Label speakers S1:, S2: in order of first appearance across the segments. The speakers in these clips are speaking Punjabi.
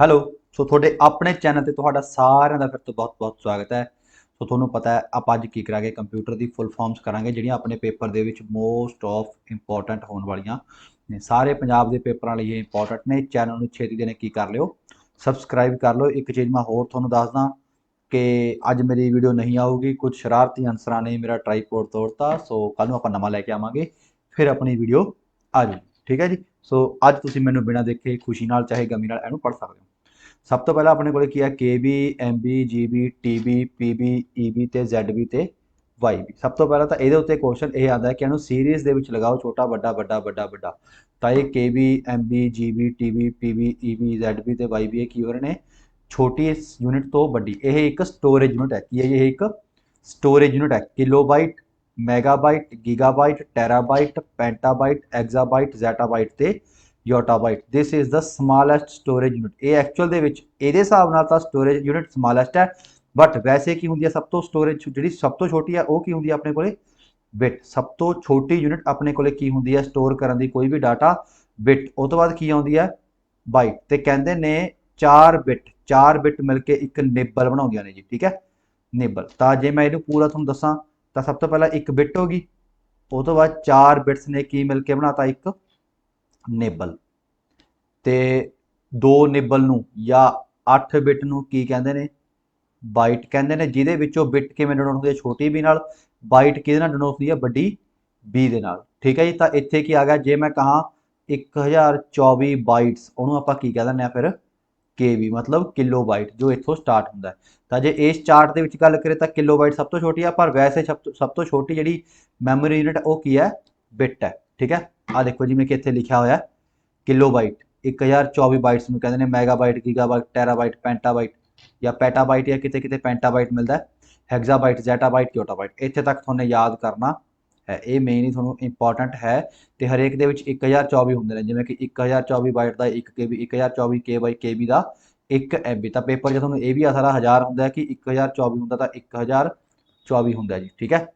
S1: ਹੈਲੋ। ਸੋ ਤੁਹਾਡੇ ਆਪਣੇ ਚੈਨਲ ਤੇ ਤੁਹਾਡਾ ਸਾਰਿਆਂ ਦਾ ਫਿਰ ਤੋਂ ਬਹੁਤ-ਬਹੁਤ ਸਵਾਗਤ ਹੈ। ਸੋ ਤੁਹਾਨੂੰ ਪਤਾ ਹੈ ਆਪਾਂ ਅੱਜ ਕੀ ਕਰਾਂਗੇ, ਕੰਪਿਊਟਰ ਦੀ ਫੁੱਲ ਫਾਰਮਸ ਕਰਾਂਗੇ ਜਿਹੜੀਆਂ ਆਪਣੇ ਪੇਪਰ ਦੇ ਵਿੱਚ ਮੋਸਟ ਆਫ ਇੰਪੋਰਟੈਂਟ ਹੋਣ ਵਾਲੀਆਂ ਨੇ। ਸਾਰੇ ਪੰਜਾਬ ਦੇ ਪੇਪਰਾਂ ਲਈ ਇਹ ਇੰਪੋਰਟੈਂਟ ਨੇ। ਚੈਨਲ ਨੂੰ ਛੇਤੀ ਦੇ ਨੇ ਕੀ ਕਰ ਲਿਓ, ਸਬਸਕ੍ਰਾਈਬ ਕਰ ਲਓ। ਇੱਕ ਚੀਜ਼ ਮੈਂ ਹੋਰ ਤੁਹਾਨੂੰ ਦੱਸਦਾ ਕਿ ਅੱਜ ਮੇਰੀ ਵੀਡੀਓ ਨਹੀਂ ਆਊਗੀ, ਕੁਝ ਸ਼ਰਾਰਤੀ ਅਨਸਰਾਂ ਨੇ ਮੇਰਾ ਟ੍ਰਾਈਪੋਡ ਤੋੜਤਾ। ਸੋ ਕੱਲ ਨੂੰ ਆਪਾਂ ਨਵਾਂ ਲੈ ਕੇ ਆਵਾਂਗੇ, ਫਿਰ ਆਪਣੀ ਵੀਡੀਓ ਆ ਜਾਊਗੀ। ਠੀਕ ਹੈ ਜੀ। ਸੋ ਅੱਜ ਤੁਸੀਂ ਮੈਨੂੰ ਬਿਨਾਂ ਦੇਖੇ ਖੁਸ਼ੀ ਨਾਲ ਚਾਹੇ ਗਮੀ ਨਾਲ ਇਹਨੂੰ ਪੜ੍ਹ ਸਕਦੇ ਹੋ। ਸਭ ਤੋਂ ਪਹਿਲਾਂ ਆਪਣੇ ਕੋਲ ਕੀ ਹੈ, ਕੇ ਬੀ, ਐਮ ਬੀ, ਜੀ B, T B, P B, E B ਤੇ ਜ਼ੈਡ ਬੀ ਤੇ ਵਾਈ ਬੀ। ਸਭ ਤੋਂ ਪਹਿਲਾਂ ਤਾਂ ਇਹਦੇ ਉੱਤੇ ਕੁਐਸਚਨ ਇਹ ਆਉਂਦਾ ਕਿ ਇਹਨੂੰ ਸੀਰੀਜ਼ ਦੇ ਵਿੱਚ ਲਗਾਓ, ਛੋਟਾ ਵੱਡਾ ਵੱਡਾ ਵੱਡਾ ਵੱਡਾ। ਤਾਂ ਇਹ ਕੇ ਬੀ, ਐਮ ਬੀ, ਜੀ B, T B, P B, E B, Z B ਤੇ ਵਾਈ ਬੀ ਇਹ ਕੀ ਹੋ ਰਹੇ ਨੇ, ਛੋਟੀ ਯੂਨਿਟ ਤੋਂ ਵੱਡੀ। ਇਹ ਇੱਕ ਸਟੋਰੇਜ ਯੂਨਿਟ ਹੈ। ਕੀ ਹੈ ਇਹ? ਇੱਕ ਸਟੋਰੇਜ ਯੂਨਿਟ ਹੈ। Kilobyte, megabyte, gigabyte, terabyte, petabyte, exabyte, zettabyte ਤੇ yottabyte. This is the smallest storage unit. ਇਹ ਐਕਚੁਅਲ ਦੇ ਵਿੱਚ ਇਹਦੇ ਹਿਸਾਬ ਨਾਲ ਤਾਂ ਸਟੋਰੇਜ ਯੂਨਿਟ ਸਮਾਲੈਸਟ ਹੈ, ਬਟ ਵੈਸੇ ਕੀ ਹੁੰਦੀ ਹੈ, ਸਭ ਤੋਂ ਸਟੋਰੇਜ ਜਿਹੜੀ ਸਭ ਤੋਂ ਛੋਟੀ ਹੈ ਉਹ ਕੀ ਹੁੰਦੀ ਹੈ ਆਪਣੇ ਕੋਲੇ? ਬਿਟ। ਸਭ ਤੋਂ ਛੋਟੀ ਯੂਨਿਟ ਆਪਣੇ ਕੋਲੇ ਕੀ ਹੁੰਦੀ ਹੈ ਸਟੋਰ ਕਰਨ ਦੀ ਕੋਈ ਵੀ ਡਾਟਾ? ਬਿਟ। ਉਹ ਤੋਂ ਬਾਅਦ ਕੀ ਆਉਂਦੀ ਹੈ? ਬਾਈਟ। ਤੇ ਕਹਿੰਦੇ ਨੇ 4 ਬਿਟ ਮਿਲ ਕੇ ਇੱਕ ਨਿਬਲ ਬਣਾਉਂਦੀਆਂ ਨੇ ਜੀ। ਠੀਕ ਹੈ, ਨਿਬਲ। ਤਾਂ ਜੇ ਮੈਂ ਇਹਨੂੰ ਪੂਰਾ ਤੁਹਾਨੂੰ ਦੱਸਾਂ ਤਾਂ ਸਭ ਤੋਂ ਪਹਿਲਾਂ ਇੱਕ ਬਿਟ ਹੋ ਗਈ, ਉਹ ਤੋਂ ਬਾਅਦ 4 ਬਿਟਸ ਨੇ ਕੀ ਮਿਲ ਕੇ ਬਣਾਤਾ? ਇੱਕ ਨਿਬਲ। ਤੇ 2 ਨਿਬਲ ਨੂੰ ਜਾਂ 8 ਬਿਟ ਨੂੰ ਕੀ ਕਹਿੰਦੇ ਨੇ? ਬਾਈਟ ਕਹਿੰਦੇ ਨੇ। ਜਿਹਦੇ ਵਿੱਚੋਂ ਬਿਟ ਕਿਵੇਂ ਡਿਨੋਟ ਹੁੰਦੀ ਹੈ? ਛੋਟੀ ਬੀ ਨਾਲ। ਬਾਈਟ ਕਿਹਦੇ ਨਾਲ ਡਿਨੋਟ ਹੁੰਦੀ ਹੈ? ਵੱਡੀ ਬੀ ਦੇ ਨਾਲ। ਠੀਕ ਹੈ ਜੀ। ਤਾਂ ਇੱਥੇ ਕੀ ਆ ਗਿਆ, ਜੇ ਮੈਂ ਕਹਾਂ 1024 ਬਾਈਟਸ, ਉਹਨੂੰ ਆਪਾਂ ਕੀ ਕਹਿ ਦਿੰਦੇ ਆ ਫਿਰ? ਕੇ ਬੀ, ਮਤਲਬ ਕਿਲੋ ਬਾਈਟ, ਜੋ ਇੱਥੋਂ ਸਟਾਰਟ ਹੁੰਦਾ ਹੈ। ਤਾਂ ਜੇ ਇਸ ਚਾਰਟ ਦੇ ਵਿੱਚ ਗੱਲ ਕਰੇ ਤਾਂ ਕਿਲੋ ਬਾਈਟ ਸਭ ਤੋਂ ਛੋਟੀ ਆ, ਪਰ ਵੈਸੇ ਸਭ ਤੋਂ ਛੋਟੀ ਜਿਹੜੀ ਮੈਮੋਰੀ ਯੂਨਿਟ ਉਹ ਕੀ ਹੈ? ਬਿਟ ਹੈ। ਠੀਕ ਹੈ। ਆ ਦੇਖੋ ਜਿਵੇਂ ਕਿ ਇੱਥੇ ਲਿਖਿਆ ਹੋਇਆ ਕਿਲੋ ਬਾਈਟ 1024 ਬਾਈਟਸ ਨੂੰ ਕਹਿੰਦੇ ਨੇ। ਮੈਗਾਬਾਈਟ, ਗੀਗਾਬਾਈਟ, ਟੈਰਾਬਾਈਟ, ਪੈਂਟਾਬਾਈਟ ਜਾਂ ਪੈਟਾਬਾਈਟ ਜਾਂ ਕਿਤੇ ਕਿਤੇ ਪੈਂਟਾਬਾਈਟ ਮਿਲਦਾ। ਹੈਗਜ਼ਾਬਾਈਟ, ਜ਼ੈਟਾਬਾਈਟ, ਕਿਓਟਾਬਾਈਟ। ਇੱਥੇ ਤੱਕ ਤੁਹਾਨੂੰ ਯਾਦ ਕਰਨਾ ਹੈ, ਇਹ ਮੇਨ ਹੀ ਤੁਹਾਨੂੰ ਇੰਪੋਰਟੈਂਟ ਹੈ। ਤੇ ਹਰੇਕ ਦੇ ਵਿੱਚ 1024 ਹੁੰਦੇ ਨੇ, ਜਿਵੇਂ ਕਿ 1024 ਬਾਈਟ ਦਾ 1 KB, 1024 ਕੇ ਬਾਈ ਕੇ ਬੀ ਦਾ 1 MB। ਤਾਂ ਪੇਪਰ 'ਚ ਤੁਹਾਨੂੰ ਇਹ ਵੀ ਆ ਸਾਰਾ 1000 ਹੁੰਦਾ ਕਿ 1024 ਹੁੰਦਾ ਤਾਂ 1024 ਹੁੰਦਾ ਜੀ। ਠੀਕ ਹੈ।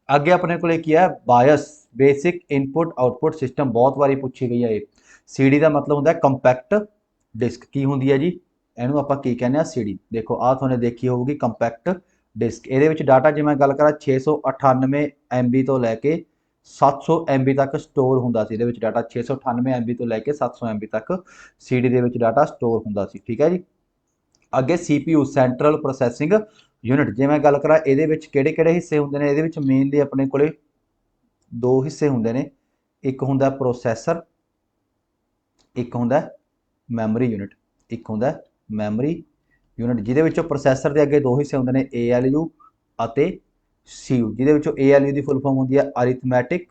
S1: ਅੱਗੇ ਆਪਣੇ ਕੋਲੇ ਕੀ ਹੈ? ਬਾਇਸ, ਬੇਸਿਕ ਇਨਪੁਟ ਆਊਟਪੁੱਟ ਸਿਸਟਮ। ਬਹੁਤ ਵਾਰੀ ਪੁੱਛੀ ਗਈ ਹੈ ਇਹ। ਸੀਡੀ ਦਾ ਮਤਲਬ ਹੁੰਦਾ ਕੰਪੈਕਟ ਡਿਸਕ। ਕੀ ਹੁੰਦੀ ਹੈ ਜੀ? ਇਹਨੂੰ ਆਪਾਂ ਕੀ ਕਹਿੰਦੇ ਆ? ਸੀਡੀ। ਦੇਖੋ ਆਹ ਤੁਹਾਨੂੰ ਦੇਖੀ ਹੋਊਗੀ ਕੰਪੈਕਟ ਡਿਸਕ। ਇਹਦੇ ਵਿੱਚ ਡਾਟਾ ਜੇ ਮੈਂ ਗੱਲ ਕਰਾਂ 698 MB ਤੋਂ ਲੈ ਕੇ 700 MB ਤੱਕ ਸਟੋਰ ਹੁੰਦਾ ਸੀ। ਇਹਦੇ ਵਿੱਚ ਡਾਟਾ 698 MB ਤੋਂ ਲੈ ਕੇ 700 MB ਤੱਕ ਸੀਡੀ ਦੇ ਵਿੱਚ ਡਾਟਾ ਸਟੋਰ ਹੁੰਦਾ ਸੀ। ਠੀਕ ਹੈ ਜੀ। ਅੱਗੇ CPU, ਸੈਂਟਰਲ ਪ੍ਰੋਸੈਸਿੰਗ ਯੂਨਿਟ। ਜੇ ਮੈਂ ਗੱਲ ਕਰਾਂ ਇਹਦੇ ਵਿੱਚ ਕਿਹੜੇ ਕਿਹੜੇ ਹਿੱਸੇ ਹੁੰਦੇ ਨੇ? ਇਹਦੇ ਵਿੱਚ ਮੇਨਲੀ ਆਪਣੇ ਕੋਲੇ 2 ਹਿੱਸੇ ਹੁੰਦੇ ਨੇ। ਇੱਕ ਹੁੰਦਾ ਪ੍ਰੋਸੈਸਰ, ਇੱਕ ਹੁੰਦਾ ਮੈਮਰੀ ਯੂਨਿਟ। ਇੱਕ ਹੁੰਦਾ ਮੈਮਰੀ ਯੂਨਿਟ, ਜਿਹਦੇ ਵਿੱਚੋਂ ਪ੍ਰੋਸੈਸਰ ਦੇ ਅੱਗੇ 2 ਹਿੱਸੇ ਹੁੰਦੇ ਨੇ, ALU ਅਤੇ CU। ਜਿਹਦੇ ਵਿੱਚੋਂ ALU ਦੀ ਫੁੱਲ ਫਾਰਮ ਹੁੰਦੀ ਹੈ ਅਰਿਥਮੈਟਿਕ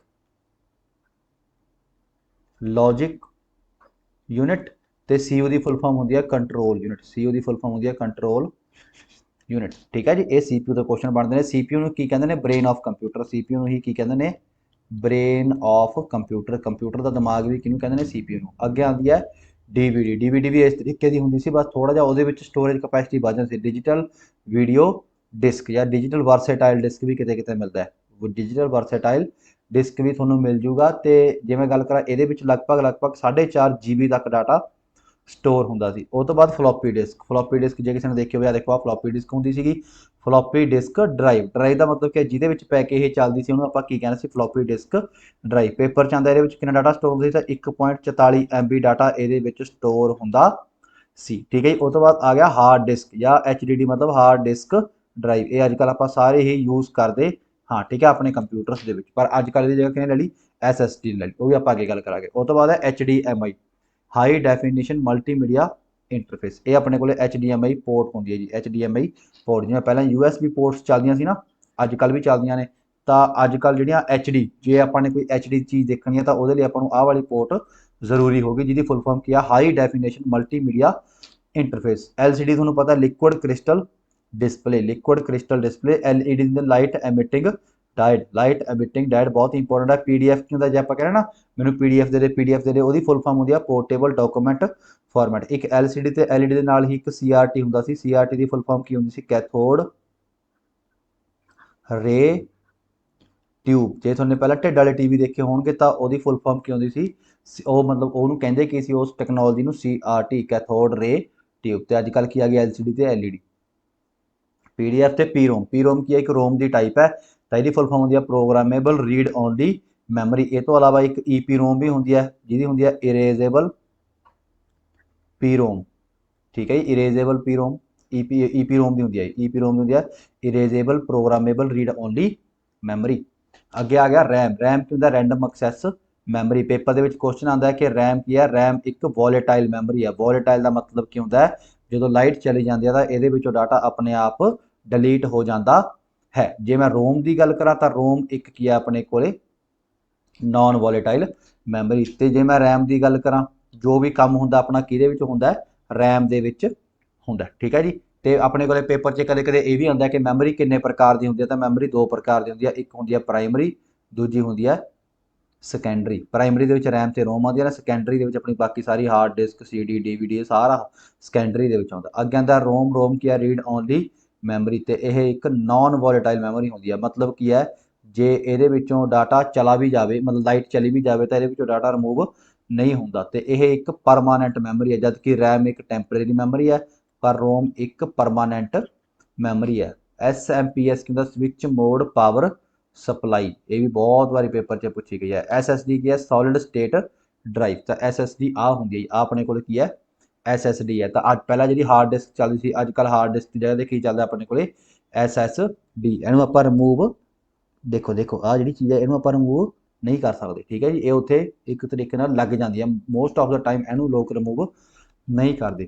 S1: ਲੌਜਿਕ ਯੂਨਿਟ ਤੇ CU ਦੀ ਫੁੱਲ ਫਾਰਮ ਹੁੰਦੀ ਹੈ ਕੰਟਰੋਲ ਯੂਨਿਟ। CU ਦੀ ਫੁੱਲ ਫਾਰਮ ਹੁੰਦੀ ਹੈ ਕੰਟਰੋਲ ਯੂਨਿਟ। ਠੀਕ ਹੈ ਜੀ। ਇਹ CPU ਦੇ ਕੁਐਸਚਨ ਬਣਦੇ ਨੇ। CPU ਨੂੰ ਕੀ ਕਹਿੰਦੇ ਨੇ? Brain of computer. CPU ਨੂੰ ਹੀ ਕੀ ਕਹਿੰਦੇ ਨੇ? Brain of computer. ਕੰਪਿਊਟਰ ਦਾ ਦਿਮਾਗ ਵੀ ਕਿਹਨੂੰ ਕਹਿੰਦੇ ਨੇ? CPU ਨੂੰ। ਅੱਗੇ ਆਉਂਦੀ ਹੈ DVD। DVD ਵੀ ਇਸ ਤਰੀਕੇ ਦੀ ਹੁੰਦੀ ਸੀ, ਬਸ ਥੋੜਾ ਜਿਹਾ ਉਹਦੇ ਵਿੱਚ ਸਟੋਰੇਜ ਕਪੈਸਿਟੀ ਵੱਧ ਜਾਂਦੀ ਸੀ। ਡਿਜੀਟਲ ਵੀਡੀਓ ਡਿਸਕ ਜਾਂ ਡਿਜੀਟਲ ਵਰਸੇਟਾਈਲ ਡਿਸਕ ਵੀ ਕਿਤੇ ਕਿਤੇ ਮਿਲਦਾ ਹੈ। ਡਿਜੀਟਲ ਵਰਸੇਟਾਈਲ ਡਿਸਕ ਵੀ ਤੁਹਾਨੂੰ ਮਿਲ ਜੂਗਾ। ਤੇ ਜੇ ਮੈਂ ਗੱਲ ਕਰਾਂ ਇਹਦੇ ਵਿੱਚ ਲਗਭਗ 4.5 GB ਤੱਕ ਡਾਟਾ ਸਟੋਰ ਹੁੰਦਾ ਸੀ। ਉਹ ਤੋਂ ਬਾਅਦ ਫਲੋਪੀ ਡਿਸਕ। ਫਲੋਪੀ ਡਿਸਕ ਜੇ ਕਿਸੇ ਨੇ ਦੇਖੀ ਹੋਵੇ, ਆ ਦੇਖੋ ਆ ਫਲੋਪੀ ਡਿਸਕ ਹੁੰਦੀ ਸੀਗੀ। Floppy disk drive. ਡਰਾਈਵ ਦਾ ਮਤਲਬ ਕਿ ਜਿਹਦੇ ਵਿੱਚ ਪੈ ਕੇ ਇਹ ਚੱਲਦੀ ਸੀ ਉਹਨੂੰ ਆਪਾਂ ਕੀ ਕਹਿੰਦੇ ਸੀ? Floppy disk drive. ਪੇਪਰ 'ਚ ਆਉਂਦਾ ਇਹਦੇ ਵਿੱਚ ਕਿੰਨਾ ਡਾਟਾ ਸਟੋਰ ਹੁੰਦਾ ਸੀ? ਤਾਂ 1.44 MB ਡਾਟਾ ਇਹਦੇ ਵਿੱਚ ਸਟੋਰ ਹੁੰਦਾ ਸੀ। ਠੀਕ ਹੈ ਜੀ। ਉਹ ਤੋਂ ਬਾਅਦ ਆ ਗਿਆ ਹਾਰਡ ਡਿਸਕ ਜਾਂ HDD, ਮਤਲਬ ਹਾਰਡ ਡਿਸਕ ਡਰਾਈਵ। ਇਹ ਅੱਜ ਕੱਲ੍ਹ ਆਪਾਂ ਸਾਰੇ ਹੀ ਯੂਜ਼ ਕਰਦੇ ਹਾਂ। ਠੀਕ ਹੈ, ਆਪਣੇ ਕੰਪਿਊਟਰਸ ਦੇ ਵਿੱਚ। ਪਰ ਅੱਜ ਕੱਲ੍ਹ ਦੀ ਜਗ੍ਹਾ ਕਿਹਨੇ ਲੈ ਲਈ? SSD ਲੈ ਲਈ। ਉਹ ਵੀ ਆਪਾਂ ਅੱਗੇ ਗੱਲ ਕਰਾਂਗੇ। ਉਹ ਤੋਂ ਬਾਅਦ ਹੈ HDMI, high definition multimedia interface. ਇਹ ਆਪਣੇ ਕੋਲੇ HDMI ਪੋਰਟ ਹੁੰਦੀ ਹੈ ਜੀ। HDMI ਪੋਰਟ, ਜਿਵੇਂ ਪਹਿਲਾਂ USB ਪੋਰਟਸ ਚੱਲਦੀਆਂ ਸੀ ਨਾ, ਅੱਜ ਕੱਲ੍ਹ ਵੀ ਚੱਲਦੀਆਂ ਨੇ। ਤਾਂ ਅੱਜ ਕੱਲ੍ਹ ਜਿਹੜੀਆਂ HD, ਜੇ ਆਪਾਂ ਨੇ ਕੋਈ HD ਚੀਜ਼ ਦੇਖਣੀ ਹੈ ਤਾਂ ਉਹਦੇ ਲਈ ਆਪਾਂ ਨੂੰ ਆਹ ਵਾਲੀ ਪੋਰਟ ਜ਼ਰੂਰੀ ਹੋਗੀ, ਜਿਹਦੀ ਫੁੱਲ ਫਾਰਮ ਕੀ ਆ? High definition multimedia interface. LCD ਤੁਹਾਨੂੰ ਪਤਾ liquid crystal display. Liquid crystal display. LED ਦੇ ਲਾਈਟ ਐਮਿਟਿੰਗ ਡਾਇਡ। ਲਾਈਟ ਐਮਿਟਿੰਗ ਡਾਇਡ ਬਹੁਤ ਇੰਪੋਰਟੈਂਟ ਹੈ। PDF ਕੀ ਹੁੰਦਾ? ਜੇ ਆਪਾਂ ਕਹਿੰਦੇ ਨਾ ਮੈਨੂੰ PDF ਦੇ ਦੇ, PDF ਦੇ ਦੇ, ਉਹਦੀ ਫੁੱਲ ਫਾਰਮ ਹੁੰਦੀ ਆ ਪੋਰਟੇਬਲ ਡਾਕੂਮੈਂਟ ਫਾਰਮੈਟ। ਇੱਕ LCD ਤੇ LED ਦੇ ਨਾਲ ਹੀ ਇੱਕ CRT ਹੁੰਦਾ ਸੀ। CRT ਦੀ ਫੁੱਲ ਫਾਰਮ ਕੀ ਹੁੰਦੀ ਸੀ? ਕੈਥੋਡ ਰੇ ਟਿਊਬ। ਜੇ ਤੁਹਾਨੂੰ ਪਹਿਲਾਂ ਢਿੱਡ ਵਾਲੇ TV ਦੇਖੇ ਹੋਣਗੇ ਤਾਂ ਉਹਦੀ ਫੁੱਲ ਫਾਰਮ ਕੀ ਹੁੰਦੀ ਸੀ? ਉਹ ਮਤਲਬ ਉਹਨੂੰ ਕਹਿੰਦੇ ਕੀ ਸੀ ਉਸ ਟੈਕਨੋਲੋਜੀ ਨੂੰ? CRT, ਕੈਥੋਡ ਰੇ ट्यूब तो अजकल की आ गई LCD ਤੇ LED। PDF ਤੇ PROM, PROM ਕੀ ਹੈ ਇੱਕ ROM ਦੀ ਟਾਈਪ ਹੈ ਤਾਂ ਇਹਦੀ ਫੁੱਲ ਫਾਰਮ ਹੁੰਦੀ ਹੈ ਪ੍ਰੋਗਰਾਮੇਬਲ ਰੀਡ ਓਨਲੀ ਮੈਮਰੀ। ਇਹ ਤੋਂ ਇਲਾਵਾ ਇੱਕ EPROM ਵੀ ਹੁੰਦੀ ਹੈ ਜਿਹਦੀ ਹੁੰਦੀ ਹੈ ਇਰੇਜ਼ੇਬਲ PROM, ਠੀਕ ਹੈ ਜੀ, ਇਰੇਜ਼ੇਬਲ PROM। EPROM ਦੀ ਹੁੰਦੀ ਹੈ, EPROM ਦੀ ਹੁੰਦੀ ਹੈ ਇਰੇਜ਼ੇਬਲ ਪ੍ਰੋਗਰਾਮੇਬਲ ਰੀਡ ਓਨਲੀ ਮੈਮਰੀ। ਅੱਗੇ ਆ ਗਿਆ ਰੈਮ। ਰੈਮ ਕੀ ਹੁੰਦਾ ਰੈਂਡਮ ਐਕਸੈਸ ਮੈਮਰੀ। ਪੇਪਰ ਦੇ ਵਿੱਚ ਕੁਐਸਚਨ ਆਉਂਦਾ ਹੈ ਕਿ ਰੈਮ ਕੀ ਹੈ, ਰੈਮ ਇੱਕ ਵੋਲੇਟਾਈਲ ਮੈਮਰੀ ਹੈ। ਵੋਲੇਟਾਈਲ ਦਾ ਮਤਲਬ ਕੀ ਹੁੰਦਾ ਹੈ, ਜਦੋਂ ਲਾਈਟ ਚਲੀ ਜਾਂਦੀ ਹੈ ਤਾਂ ਇਹਦੇ ਵਿੱਚੋਂ ਡਾਟਾ ਆਪਣੇ ਆਪ ਡਿਲੀਟ ਹੋ ਜਾਂਦਾ ਹੈ। ਜੇ ਮੈਂ ਰੋਮ ਦੀ ਗੱਲ ਕਰਾਂ ਤਾਂ ਰੋਮ ਇੱਕ ਕੀ ਹੈ ਆਪਣੇ ਕੋਲੇ ਨॉन ਵੋਲੇਟਾਈਲ ਮੈਮਰੀ। ਤੇ ਜੇ ਮੈਂ ਰੈਮ ਦੀ ਗੱਲ ਕਰਾਂ, ਜੋ ਵੀ ਕੰਮ ਹੁੰਦਾ ਆਪਣਾ ਕਿਹਦੇ ਵਿੱਚ ਹੁੰਦਾ ਰੈਮ ਦੇ ਵਿੱਚ ਹੁੰਦਾ, ਠੀਕ ਹੈ ਜੀ। ਤੇ ਆਪਣੇ ਕੋਲੇ ਪੇਪਰ 'ਚ ਕਦੇ ਕਦੇ ਇਹ ਵੀ ਆਉਂਦਾ ਕਿ ਮੈਮਰੀ ਕਿੰਨੇ ਪ੍ਰਕਾਰ ਦੀ ਹੁੰਦੀ ਹੈ, ਤਾਂ ਮੈਮਰੀ ਦੋ ਪ੍ਰਕਾਰ ਦੀ ਹੁੰਦੀ ਹੈ। ਇੱਕ ਹੁੰਦੀ ਹੈ ਪ੍ਰਾਇਮਰੀ, ਦੂਜੀ ਹੁੰਦੀ ਹੈ ਸੈਕੰਡਰੀ। ਪ੍ਰਾਇਮਰੀ ਦੇ ਵਿੱਚ ਰੈਮ ਤੇ ਰੋਮ ਆਉਂਦੀਆਂ ਨੇ, ਸੈਕੰਡਰੀ ਦੇ ਵਿੱਚ ਆਪਣੀ ਬਾਕੀ ਸਾਰੀ ਹਾਰਡ ਡਿਸਕ, CD, DVD ਸਾਰਾ ਸੈਕੰਡਰੀ ਦੇ ਵਿੱਚ ਆਉਂਦਾ। ਅੱਗੇ ਆਉਂਦਾ ਰੋਮ। ਰੋਮ ਕੀ ਹੈ ਰੀਡ ਓਨਲੀ ਮੈਮਰੀ, ਤੇ ਇਹ ਇੱਕ ਨॉन ਵੋਲੇਟਾਈਲ ਮੈਮਰੀ ਹੁੰਦੀ ਹੈ। ਮਤਲਬ ਕੀ ਹੈ, ਜੇ ਇਹਦੇ ਵਿੱਚੋਂ ਡਾਟਾ ਚਲਾ ਵੀ ਜਾਵੇ, ਮਤਲਬ ਲਾਈਟ ਚਲੀ ਵੀ ਜਾਵੇ ਤਾਂ ਇਹਦੇ ਵਿੱਚੋਂ ਡਾਟਾ ਰਿਮੂਵ ਨਹੀਂ ਹੁੰਦਾ, ਤੇ ਇਹ ਇੱਕ ਪਰਮਾਨੈਂਟ ਮੈਮਰੀ ਹੈ। ਜਦ ਕਿ ਰੈਮ ਇੱਕ ਟੈਂਪਰੇਰੀ ਮੈਮਰੀ ਹੈ ਪਰ ਰੋਮ ਇੱਕ ਪਰਮਾਨੈਂਟ ਮੈਮਰੀ ਹੈ। SMPS ਕੀ ਹੁੰਦਾ ਸਵਿਚ ਮੋਡ ਪਾਵਰ ਸਪਲਾਈ, ਇਹ ਵੀ ਬਹੁਤ ਵਾਰੀ ਪੇਪਰ 'ਚ ਪੁੱਛੀ ਗਈ ਹੈ। SSD ਕੀ ਹੈ ਸੋਲਿਡ ਸਟੇਟ ਡਰਾਈਵ, ਤਾਂ SSD ਆ ਹੁੰਦੀ ਹੈ ਜੀ, ਆਪਣੇ ਕੋਲ ਕੀ ਹੈ SSD ਹੈ। ਤਾਂ ਅੱਜ ਪਹਿਲਾਂ ਜਿਹੜੀ ਹਾਰਡ ਡਿਸਕ ਚੱਲਦੀ ਸੀ, ਅੱਜ ਕੱਲ੍ਹ ਹਾਰਡ ਡਿਸਕ ਦੀ ਜਗ੍ਹਾ ਤੇ ਕੀ ਚੱਲਦਾ ਆਪਣੇ ਕੋਲੇ SSD। ਇਹਨੂੰ ਆਪਾਂ ਰਿਮੂਵ ਦੇਖੋ ਆਹ ਜਿਹੜੀ ਚੀਜ਼ ਹੈ ਇਹਨੂੰ ਆਪਾਂ ਰਿਮੂਵ ਨਹੀਂ ਕਰ ਸਕਦੇ, ਠੀਕ ਹੈ ਜੀ। ਇਹ ਉੱਥੇ ਇੱਕ ਤਰੀਕੇ ਨਾਲ ਲੱਗ ਜਾਂਦੀ ਹੈ, ਮੋਸਟ ਆਫ ਦਾ ਟਾਈਮ ਇਹਨੂੰ ਲੋਕ ਰਿਮੂਵ ਨਹੀਂ ਕਰਦੇ।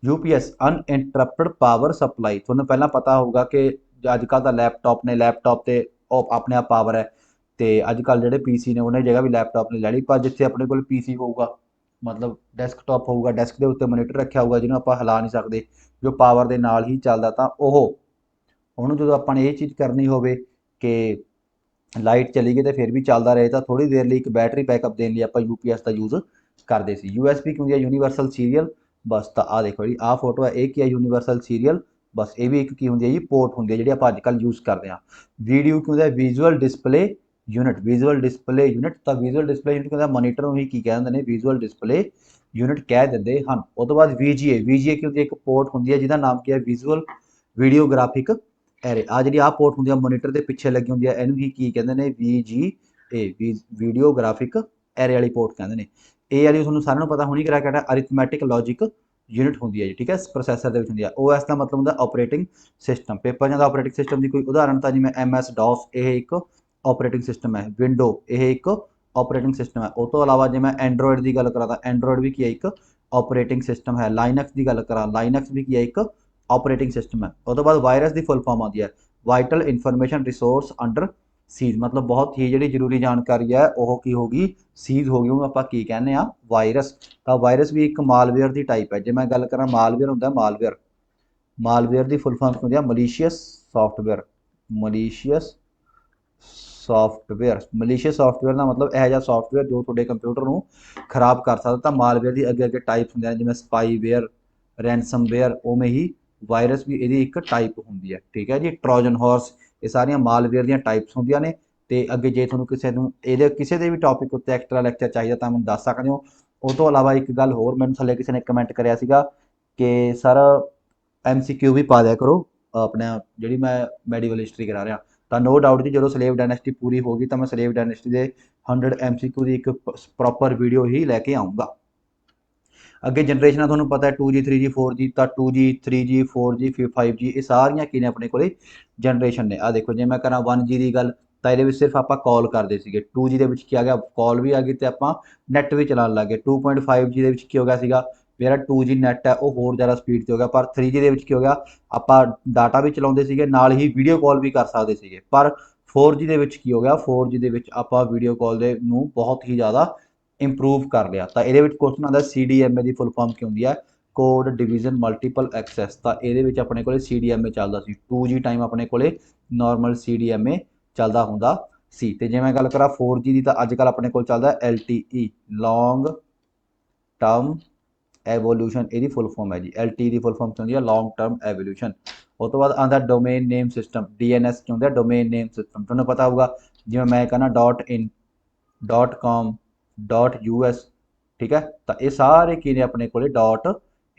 S1: UPS ਅਨਇੰਟਰਪਟਡ ਪਾਵਰ ਸਪਲਾਈ, ਤੁਹਾਨੂੰ ਪਹਿਲਾਂ ਪਤਾ ਹੋਊਗਾ ਕਿ ਅੱਜ ਕੱਲ੍ਹ ਤਾਂ ਲੈਪਟਾਪ ਨੇ, ਲੈਪਟਾਪ ਤੇ ਉਹ ਆਪਣੇ ਆਪ ਪਾਵਰ ਹੈ, ਤੇ ਅੱਜ ਕੱਲ੍ਹ ਜਿਹੜੇ PC ਨੇ ਉਹਨਾਂ ਦੀ ਜਗ੍ਹਾ ਵੀ ਲੈਪਟਾਪ ਨੇ ਲੈ ਲਈ। ਪਰ ਜਿੱਥੇ ਆਪਣੇ ਕੋਲ PC ਹੋਊਗਾ, ਮਤਲਬ ਡੈਸਕਟਾਪ ਹੋਊਗਾ, ਡੈਸਕ ਦੇ ਉੱਤੇ ਮੋਨੀਟਰ ਰੱਖਿਆ ਹੋਊਗਾ ਜਿਹਨੂੰ ਆਪਾਂ ਹਿਲਾ ਨਹੀਂ ਸਕਦੇ, ਜੋ ਪਾਵਰ ਦੇ ਨਾਲ ਹੀ ਚੱਲਦਾ, ਤਾਂ ਉਹਨੂੰ ਜਦੋਂ ਆਪਾਂ ਨੇ ਇਹ ਚੀਜ਼ ਕਰਨੀ ਹੋਵੇ ਕਿ ਲਾਈਟ ਚਲੀ ਗਈ ਤੇ ਫਿਰ ਵੀ ਚੱਲਦਾ ਰਹੇ, ਤਾਂ ਥੋੜੀ ਦੇਰ ਲਈ ਇੱਕ ਬੈਟਰੀ ਬੈਕਅਪ ਦੇਣ ਲਈ ਆਪਾਂ UPS ਦਾ ਯੂਜ਼ ਕਰਦੇ ਸੀ। USB ਕੀ ਹੁੰਦੀ ਹੈ ਯੂਨੀਵਰਸਲ ਸੀਰੀਅਲ ਬਸ। ਤਾਂ ਆਹ ਦੇਖੋ ਜੀ ਆਹ ਫੋਟੋ ਹੈ, ਇਹ ਕੀ ਹੈ ਯੂਨੀਵਰਸਲ ਸੀਰੀਅਲ ਬਸ। ਇਹ ਵੀ ਇੱਕ ਕੀ ਹੁੰਦੀ ਹੈ ਜੀ ਪੋਰਟ ਹੁੰਦੀ ਹੈ ਜਿਹੜੀ ਆਪਾਂ ਅੱਜ ਕੱਲ੍ਹ ਯੂਜ਼ ਕਰਦੇ ਹਾਂ। ਵੀਡੀਓ ਕੀ ਹੁੰਦਾ visual display unit. Visual display unit, ਤਾਂ ਵਿਜ਼ੂਅਲ ਡਿਸਪਲੇ ਯੂਨਿਟ ਕਹਿੰਦਾ ਮੋਨੀਟਰ ਨੂੰ ਹੀ ਕੀ ਕਹਿ ਦਿੰਦੇ ਨੇ ਵਿਜ਼ੂਅਲ ਡਿਸਪਲੇ ਯੂਨਿਟ ਕਹਿ ਦਿੰਦੇ ਹਨ। ਉਹ ਤੋਂ ਬਾਅਦ VGA। VGA ਕੀ ਹੁੰਦੀ ਹੈ ਇੱਕ ਪੋਰਟ ਹੁੰਦੀ ਹੈ ਜਿਹਦਾ ਨਾਮ ਕੀ ਹੈ ਵਿਜ਼ੂਅਲ ਵੀਡੀਓਗ੍ਰਾਫਿਕ ਐਰੇ। ਆ ਜਿਹੜੀ ਆਹ ਪੋਰਟ ਹੁੰਦੀ ਹੈ ਮੋਨੀਟਰ ਦੇ ਪਿੱਛੇ ਲੱਗੀ ਹੁੰਦੀ ਹੈ, ਇਹਨੂੰ ਹੀ ਕੀ ਕਹਿੰਦੇ ਨੇ VGA, ਵੀਡੀਓਗ੍ਰਾਫਿਕ ਐਰੇ ਵਾਲੀ ਪੋਰਟ ਕਹਿੰਦੇ ਨੇ। ਇਹ ਵਾਲੀ ਤੁਹਾਨੂੰ ਸਾਰਿਆਂ ਨੂੰ ਪਤਾ ਹੋਣੀ ਕਿਹੜਾ ਕਹਿੰਦਾ ਅਰਿਥਮੈਟਿਕ ਲੌਜਿਕ ਯੂਨਿਟ ਹੁੰਦੀ ਹੈ ਜੀ, ਠੀਕ ਹੈ। ਪ੍ਰੋਸੈਸਰ ਦੇ ਵਿੱਚ ਹੁੰਦੀ ਹੈ। OS ਦਾ ਮਤਲਬ ਹੁੰਦਾ ਆਪਰੇਟਿੰਗ ਸਿਸਟਮ। ਪੇਪਰ ਜਾਂਦਾ ਆਪਰੇਟਿੰਗ ਸਿਸਟਮ ਦੀ ਕੋਈ ਉਦਾਹਰਨ ਤਾਂ ਜਿਵੇਂ MS DOS, ਇਹ ਇੱਕ ਆਪਰੇਟਿੰਗ ਸਿਸਟਮ ਹੈ। ਵਿੰਡੋ ਇਹ ਇੱਕ ਆਪਰੇਟਿੰਗ ਸਿਸਟਮ ਹੈ। ਉਹ ਤੋਂ ਇਲਾਵਾ ਜੇ ਮੈਂ ਐਂਡਰੋਇਡ ਦੀ ਗੱਲ ਕਰਾਂ ਤਾਂ ਐਂਡਰੋਇਡ ਵੀ ਕੀ ਹੈ ਇੱਕ ਆਪਰੇਟਿੰਗ ਸਿਸਟਮ ਹੈ। ਲਾਈਨਕਸ ਦੀ ਗੱਲ ਕਰਾਂ, ਲਾਈਨਕਸ ਵੀ ਕੀ ਹੈ ਇੱਕ ਆਪਰੇਟਿੰਗ ਸਿਸਟਮ ਹੈ। ਉਹ ਤੋਂ ਬਾਅਦ ਵਾਇਰਸ ਦੀ ਫੁੱਲ ਫਾਰਮ ਆਉਂਦੀ ਹੈ vital information resource under seize, ਮਤਲਬ ਬਹੁਤ ਹੀ ਜਿਹੜੀ ਜ਼ਰੂਰੀ ਜਾਣਕਾਰੀ ਹੈ ਉਹ ਕੀ ਹੋਗੀ ਸੀਜ਼ ਹੋ ਗਈ, ਉਹਨੂੰ ਆਪਾਂ ਕੀ ਕਹਿੰਦੇ ਆ ਵਾਇਰਸ। ਤਾਂ ਵਾਇਰਸ ਵੀ ਇੱਕ ਮਾਲਵੇਅਰ ਦੀ ਟਾਈਪ ਹੈ। ਜੇ ਮੈਂ ਗੱਲ ਕਰਾਂ ਮਾਲਵੇਅਰ ਹੁੰਦਾ ਮਾਲਵੇਅਰ, ਮਾਲਵੇਅਰ ਦੀ ਫੁੱਲ ਫਾਰਮ ਹੁੰਦੀ ਹੈ ਮਲੀਸ਼ੀਅਸ ਸੌਫਟਵੇਅਰ। ਮਲੀਸ਼ੀਅਸ ਸੌਫਟਵੇਅਰ, ਮਲੀਸ਼ੀਅਸ ਸੌਫਟਵੇਅਰ ਦਾ ਮਤਲਬ ਇਹੋ ਜਿਹਾ ਸੌਫਟਵੇਅਰ ਜੋ ਤੁਹਾਡੇ ਕੰਪਿਊਟਰ ਨੂੰ ਖਰਾਬ ਕਰ ਸਕਦਾ। ਤਾਂ ਮਾਲਵੇਅਰ ਦੀ ਅੱਗੇ ਅੱਗੇ ਟਾਈਪਸ ਹੁੰਦੀਆਂ ਨੇ ਜਿਵੇਂ ਸਪਾਈਵੇਅਰ, ਰੈਂਸਮਵੇਅਰ, ਉਵੇਂ ਹੀ ਵਾਇਰਸ ਵੀ ਇਹਦੀ ਇੱਕ ਟਾਈਪ ਹੁੰਦੀ ਹੈ, ਠੀਕ ਹੈ ਜੀ। ਟਰੋਜਨ ਹਾਰਸ, ਇਹ ਸਾਰੀਆਂ ਮਾਲਵੇਅਰ ਦੀਆਂ ਟਾਈਪਸ ਹੁੰਦੀਆਂ ਨੇ। ਤੇ ਅੱਗੇ ਜੇ ਤੁਹਾਨੂੰ ਕਿਸੇ ਨੂੰ ਇਹਦੇ ਕਿਸੇ ਦੇ ਵੀ ਟੌਪਿਕ ਉੱਤੇ ਐਕਸਟਰਾ ਲੈਕਚਰ ਚਾਹੀਦਾ ਤਾਂ ਮੈਨੂੰ ਦੱਸ ਸਕਦੇ ਹੋ। ਉਹ ਤੋਂ ਇਲਾਵਾ ਇੱਕ ਗੱਲ ਹੋਰ, ਮੈਨੂੰ ਥੱਲੇ ਕਿਸੇ ਨੇ ਕਮੈਂਟ ਕਰਿਆ ਸੀਗਾ ਕਿ ਸਰ MCQ ਵੀ ਪਾ ਦਿਆ ਕਰੋ ਆਪਣਾ ਜਿਹੜੀ ਮੈਂ ਮੈਡੀਕਲ ਹਿਸਟਰੀ ਕਰਾ ਰਿਹਾ। ਤਾਂ ਨੋ ਡਾਊਟ ਜੀ ਜਦੋਂ ਸਲੇਵ ਡਾਇਨੈਸਟੀ ਪੂਰੀ ਹੋ ਗਈ ਤਾਂ ਮੈਂ ਸਲੇਵ ਡਾਇਨੈਸਟੀ ਦੇ 100 MCQ ਦੀ ਇੱਕ ਪ੍ਰੋਪਰ ਵੀਡੀਓ ਹੀ ਲੈ ਕੇ ਆਊਂਗਾ। ਅੱਗੇ ਜਨਰੇਸ਼ਨਾਂ ਤੁਹਾਨੂੰ ਪਤਾ ਹੈ 2G 3G 4G, ਤਾਂ 2G 3G 4G 5G ਇਹ ਸਾਰੀਆਂ ਕੀ ਨੇ ਆਪਣੇ ਕੋਲੇ ਜਨਰੇਸ਼ਨ ਨੇ। ਆ ਦੇਖੋ ਜੇ ਮੈਂ ਕਰਾਂ 1G ਦੀ ਗੱਲ ਤਾਂ ਇਹਦੇ ਵਿੱਚ ਸਿਰਫ ਆਪਾਂ ਕਾਲ ਕਰਦੇ ਸੀਗੇ। 2G ਦੇ ਵਿੱਚ ਕੀ ਆ ਗਿਆ ਕਾਲ ਵੀ ਆ ਗਈ ਤੇ ਆਪਾਂ ਨੈਟ ਵੀ ਚਲਾਉਣ ਲੱਗ ਗਏ। 2.5G ਦੇ ਵਿੱਚ ਕੀ ਹੋ ਗਿਆ ਸੀਗਾ ਜਿਹੜਾ 2G ਨੈਟ ਹੈ ਉਹ ਹੋਰ ਜ਼ਿਆਦਾ ਸਪੀਡ ਤੇ ਹੋ ਗਿਆ। ਪਰ 3G ਦੇ ਵਿੱਚ ਕੀ ਹੋ ਗਿਆ ਆਪਾਂ ਡਾਟਾ ਵੀ ਚਲਾਉਂਦੇ ਸੀਗੇ ਨਾਲ ਹੀ ਵੀਡੀਓ ਕਾਲ ਵੀ ਕਰ ਸਕਦੇ ਸੀਗੇ। ਪਰ 4G ਦੇ ਵਿੱਚ ਕੀ ਹੋ ਗਿਆ 4G ਦੇ ਵਿੱਚ ਆਪਾਂ ਵੀਡੀਓ ਕਾਲ ਦੇ ਨੂੰ ਬਹੁਤ ਹੀ ਜ਼ਿਆਦਾ ਇੰਪਰੂਵ ਕਰ ਲਿਆ। ਤਾਂ ਇਹਦੇ ਵਿੱਚ ਕੁਐਸਚਨ ਆਉਂਦਾ CDMA ਦੀ ਫੁੱਲ ਫਾਰਮ ਕੀ ਹੁੰਦੀ ਹੈ ਕੋਡ ਡਿਵੀਜ਼ਨ ਮਲਟੀਪਲ ਐਕਸੈਸ। ਤਾਂ ਇਹਦੇ ਵਿੱਚ ਆਪਣੇ ਕੋਲੇ CDMA ਚੱਲਦਾ ਸੀ। 2G ਟਾਈਮ ਆਪਣੇ ਕੋਲੇ ਨਾਰਮਲ CDMA ਚੱਲਦਾ ਹੁੰਦਾ ਸੀ। ਤੇ ਜੇ ਮੈਂ ਗੱਲ ਕਰਾਂ 4G ਦੀ ਤਾਂ ਅੱਜ ਕੱਲ੍ਹ ਆਪਣੇ ਕੋਲ ਚੱਲਦਾ LTE, ਲੌਂਗ ਟਰਮ ਐਵੋਲੂਸ਼ਨ, ਇਹਦੀ ਫੁੱਲ ਫਾਰਮ ਹੈ ਜੀ। LTE ਦੀ ਫੁੱਲ ਫਾਰਮ ਕੀ ਹੁੰਦੀ ਹੈ ਲੌਂਗ ਟਰਮ ਐਵੋਲੂਸ਼ਨ। ਉਹ ਤੋਂ ਬਾਅਦ ਆਉਂਦਾ ਡੋਮੇਨ ਨੇਮ ਸਿਸਟਮ, DNS ਕੀ ਹੁੰਦਾ ਡੋਮੇਨ ਨੇਮ ਸਿਸਟਮ। ਤੁਹਾਨੂੰ ਪਤਾ ਹੋਊਗਾ ਜਿਵੇਂ ਮੈਂ ਕਹਿੰਦਾ .in, .com, .us, ਠੀਕ ਹੈ। ਤਾਂ ਇਹ ਸਾਰੇ ਕੀ ਨੇ ਆਪਣੇ ਕੋਲੇ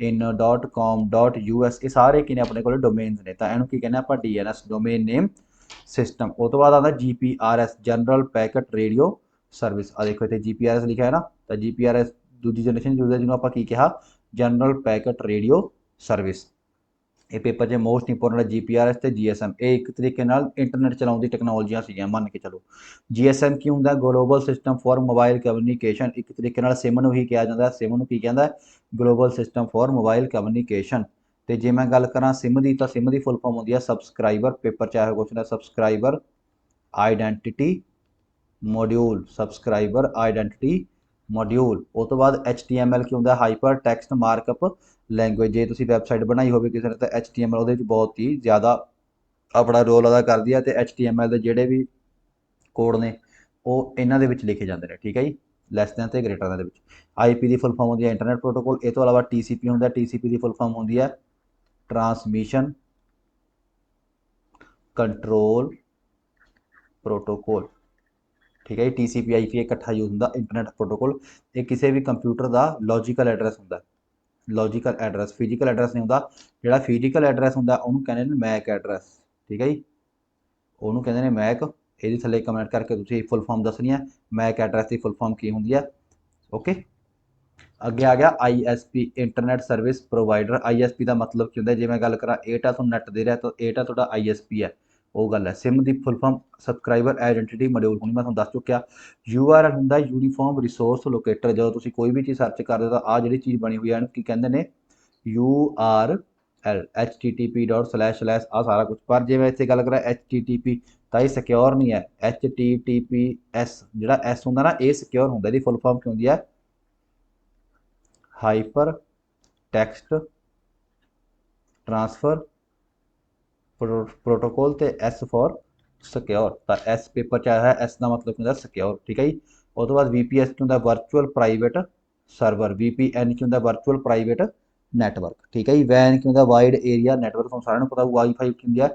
S1: in.com.us ਇਹ ਸਾਰੇ ਕੀ ਨੇ ਆਪਣੇ ਕੋਲ ਡੋਮੇਨਸ ਨੇ, ਤਾਂ ਇਹਨੂੰ ਕੀ ਕਹਿੰਦੇ ਆਪਾਂ DNS ਡੋਮੇਨ ਨੇਮ ਸਿਸਟਮ। ਉਹ ਤੋਂ ਬਾਅਦ ਆਉਂਦਾ GPRS general packet radio service. ਆ ਦੇਖੋ ਇੱਥੇ GPRS ਲਿਖਿਆ ਹੈ ਨਾ, ਤਾਂ GPRS ਦੂਜੀ ਜਨਰੇਸ਼ਨ ਯੂਜ਼ਰ ਜਿਹਨੂੰ ਆਪਾਂ ਕੀ ਕਿਹਾ, ਜਨਰਲ ਪੈਕਟ ਰੇਡੀਓ ਸਰਵਿਸ। ਇਹ ਪੇਪਰ 'ਚ ਮੋਸਟ ਇੰਪੋਰਟੈਂਟ ਹੈ GPRS ਤੇ GSM। ਇਹ ਇੱਕ ਤਰੀਕੇ ਨਾਲ ਇੰਟਰਨੈਟ ਚਲਾਉਣ ਦੀ ਟੈਕਨੋਲੋਜੀਆਂ ਸੀਗੀਆਂ, ਮੰਨ ਕੇ ਚਲੋ। GSM ਕੀ ਹੁੰਦਾ, global system for mobile communication. ਇੱਕ ਤਰੀਕੇ ਨਾਲ ਸਿਮ ਨੂੰ ਹੀ ਕਿਹਾ ਜਾਂਦਾ, ਸਿਮ ਨੂੰ ਕੀ ਕਹਿੰਦਾ, global system for mobile communication. ਤੇ ਜੇ ਮੈਂ ਗੱਲ ਕਰਾਂ ਸਿਮ ਦੀ, ਤਾਂ ਸਿਮ ਦੀ ਫੁੱਲ ਫਾਰਮ ਹੁੰਦੀ ਹੈ ਸਬਸਕ੍ਰਾਈਬਰ, ਪੇਪਰ 'ਚ ਆਇਆ ਕੁਐਸਚਨ ਹੈ, subscriber identity module, subscriber identity module. ਉਹ ਤੋਂ ਬਾਅਦ HTML ਕੀ ਹੁੰਦਾ, ਹਾਈਪਰ ਟੈਕਸਟ ਮਾਰਕਅਪ ਲੈਂਗੁਏਜ। ਜੇ ਤੁਸੀਂ ਵੈਬਸਾਈਟ ਬਣਾਈ ਹੋਵੇ ਕਿਸੇ ਨੇ, ਤਾਂ HTML ਉਹਦੇ ਵਿੱਚ ਬਹੁਤ ਹੀ ਜ਼ਿਆਦਾ ਆਪਣਾ ਰੋਲ ਅਦਾ ਕਰਦੀ ਹੈ, ਤੇ HTML ਦੇ ਜਿਹੜੇ ਵੀ ਕੋਡ ਨੇ ਉਹ ਇਹਨਾਂ ਦੇ ਵਿੱਚ ਲਿਖੇ ਜਾਂਦੇ ਨੇ, ਠੀਕ ਹੈ ਜੀ, ਲੈਸ ਦੈਨ ਤੇ ਗ੍ਰੇਟਰ ਦੇ ਵਿੱਚ। IP ਦੀ ਫੁੱਲ ਫਾਰਮ ਹੁੰਦੀ ਹੈ ਇੰਟਰਨੈਟ ਪ੍ਰੋਟੋਕੋਲ। ਇਹ ਤੋਂ ਇਲਾਵਾ TCP ਹੁੰਦਾ, TCP ਦੀ ਫੁੱਲ ਫਾਰਮ ਹੁੰਦੀ ਹੈ ਟਰਾਂਸਮਿਸ਼ਨ ਕੰਟਰੋਲ ਪ੍ਰੋਟੋਕੋਲ, ਠੀਕ ਹੈ ਜੀ। TCP IP ਇਕੱਠਾ ਯੂਜ਼ ਹੁੰਦਾ ਇੰਟਰਨੈਟ ਪ੍ਰੋਟੋਕੋਲ। ਇਹ ਕਿਸੇ ਵੀ ਕੰਪਿਊਟਰ ਦਾ ਲੌਜੀਕਲ ਐਡਰੈਸ ਹੁੰਦਾ, ਲੌਜੀਕਲ ਐਡਰੈਸ, ਫਿਜ਼ੀਕਲ ਐਡਰੈਸ ਨਹੀਂ ਹੁੰਦਾ। ਜਿਹੜਾ ਫਿਜ਼ੀਕਲ ਐਡਰੈਸ ਹੁੰਦਾ ਉਹਨੂੰ ਕਹਿੰਦੇ ਨੇ ਮੈਕ ਐਡਰੈਸ, ਠੀਕ ਹੈ ਜੀ, ਉਹਨੂੰ ਕਹਿੰਦੇ ਨੇ ਮੈਕ। ਇਹਦੇ ਥੱਲੇ ਕਮੈਂਟ ਕਰਕੇ ਤੁਸੀਂ ਫੁੱਲ ਫਾਰਮ ਦੱਸਣੀ ਹੈ, ਮੈਕ ਐਡਰੈਸ ਦੀ ਫੁੱਲ ਫਾਰਮ ਕੀ ਹੁੰਦੀ ਹੈ, ਓਕੇ। ਅੱਗੇ ਆ ਗਿਆ ISP internet service provider. ISP ਦਾ ਮਤਲਬ ਕੀ ਹੁੰਦਾ, ਜੇ ਮੈਂ ਗੱਲ ਕਰਾਂ ਏਅਰਟੈਲ ਤੁਹਾਨੂੰ ਨੈਟ ਦੇ ਰਿਹਾ, ਤਾਂ ਏਅਰਟੈਲ ਤੁਹਾਡਾ ISP ਹੈ, ਉਹ ਗੱਲ ਹੈ। ਸਿਮ ਦੀ full form subscriber identity module, ਹੁਣ ਮੈਂ ਤੁਹਾਨੂੰ ਦੱਸ ਚੁੱਕਿਆ। URL ਹੁੰਦਾ ਯੂਨੀਫਾਰਮ ਰਿਸੋਰਸ ਲੋਕੇਟਰ। ਜਦੋਂ ਤੁਸੀਂ ਕੋਈ ਵੀ ਚੀਜ਼ ਸਰਚ ਕਰਦੇ ਹੋ ਤਾਂ ਆਹ ਜਿਹੜੀ ਚੀਜ਼ ਬਣੀ ਹੋਈ ਹੈ ਇਹਨੂੰ ਕੀ ਕਹਿੰਦੇ ਨੇ, URL, http:// ਆ ਸਾਰਾ ਕੁਝ। ਪਰ ਜੇ ਮੈਂ ਇੱਥੇ ਗੱਲ ਕਰਾਂ HTTP, ਤਾਂ ਇਹ ਸਿਕਿਉਰ ਨਹੀਂ ਹੈ। HTTPS ਜਿਹੜਾ S ਹੁੰਦਾ ਨਾ, ਇਹ ਸਿਕਿਉਰ ਹੁੰਦਾ। ਇਹਦੀ ਫੁੱਲ ਫਾਰਮ ਕੀ ਹੁੰਦੀ ਹੈ, ਹਾਈਪਰ ਟੈਕਸਟ ਟ੍ਰਾਂਸਫਰ ਪ੍ਰੋਟੋਕੋਲ, ਤੇ S ਫॉर ਸਿਕਿਉਰ। ਤਾਂ S ਪੇਪਰ 'ਚ ਆਇਆ ਹੈ, S ਦਾ ਮਤਲਬ ਹੁੰਦਾ ਸਿਕਿਉਰ, ਠੀਕ ਹੈ ਜੀ। ਉਹ ਤੋਂ ਬਾਅਦ VPS ਕੀ ਹੁੰਦਾ, ਵਰਚੁਅਲ ਪ੍ਰਾਈਵੇਟ ਸਰਵਰ। VPN ਕੀ ਹੁੰਦਾ, ਵਰਚੁਅਲ ਪ੍ਰਾਈਵੇਟ ਨੈਟਵਰਕ, ਠੀਕ ਹੈ ਜੀ। WAN ਕੀ ਹੁੰਦਾ, ਵਾਈਡ ਏਰੀਆ ਨੈਟਵਰਕ, ਤੁਹਾਨੂੰ ਸਾਰਿਆਂ ਨੂੰ ਪਤਾ। ਵਾਈਫਾਈ ਕੀ ਹੁੰਦੀ ਹੈ,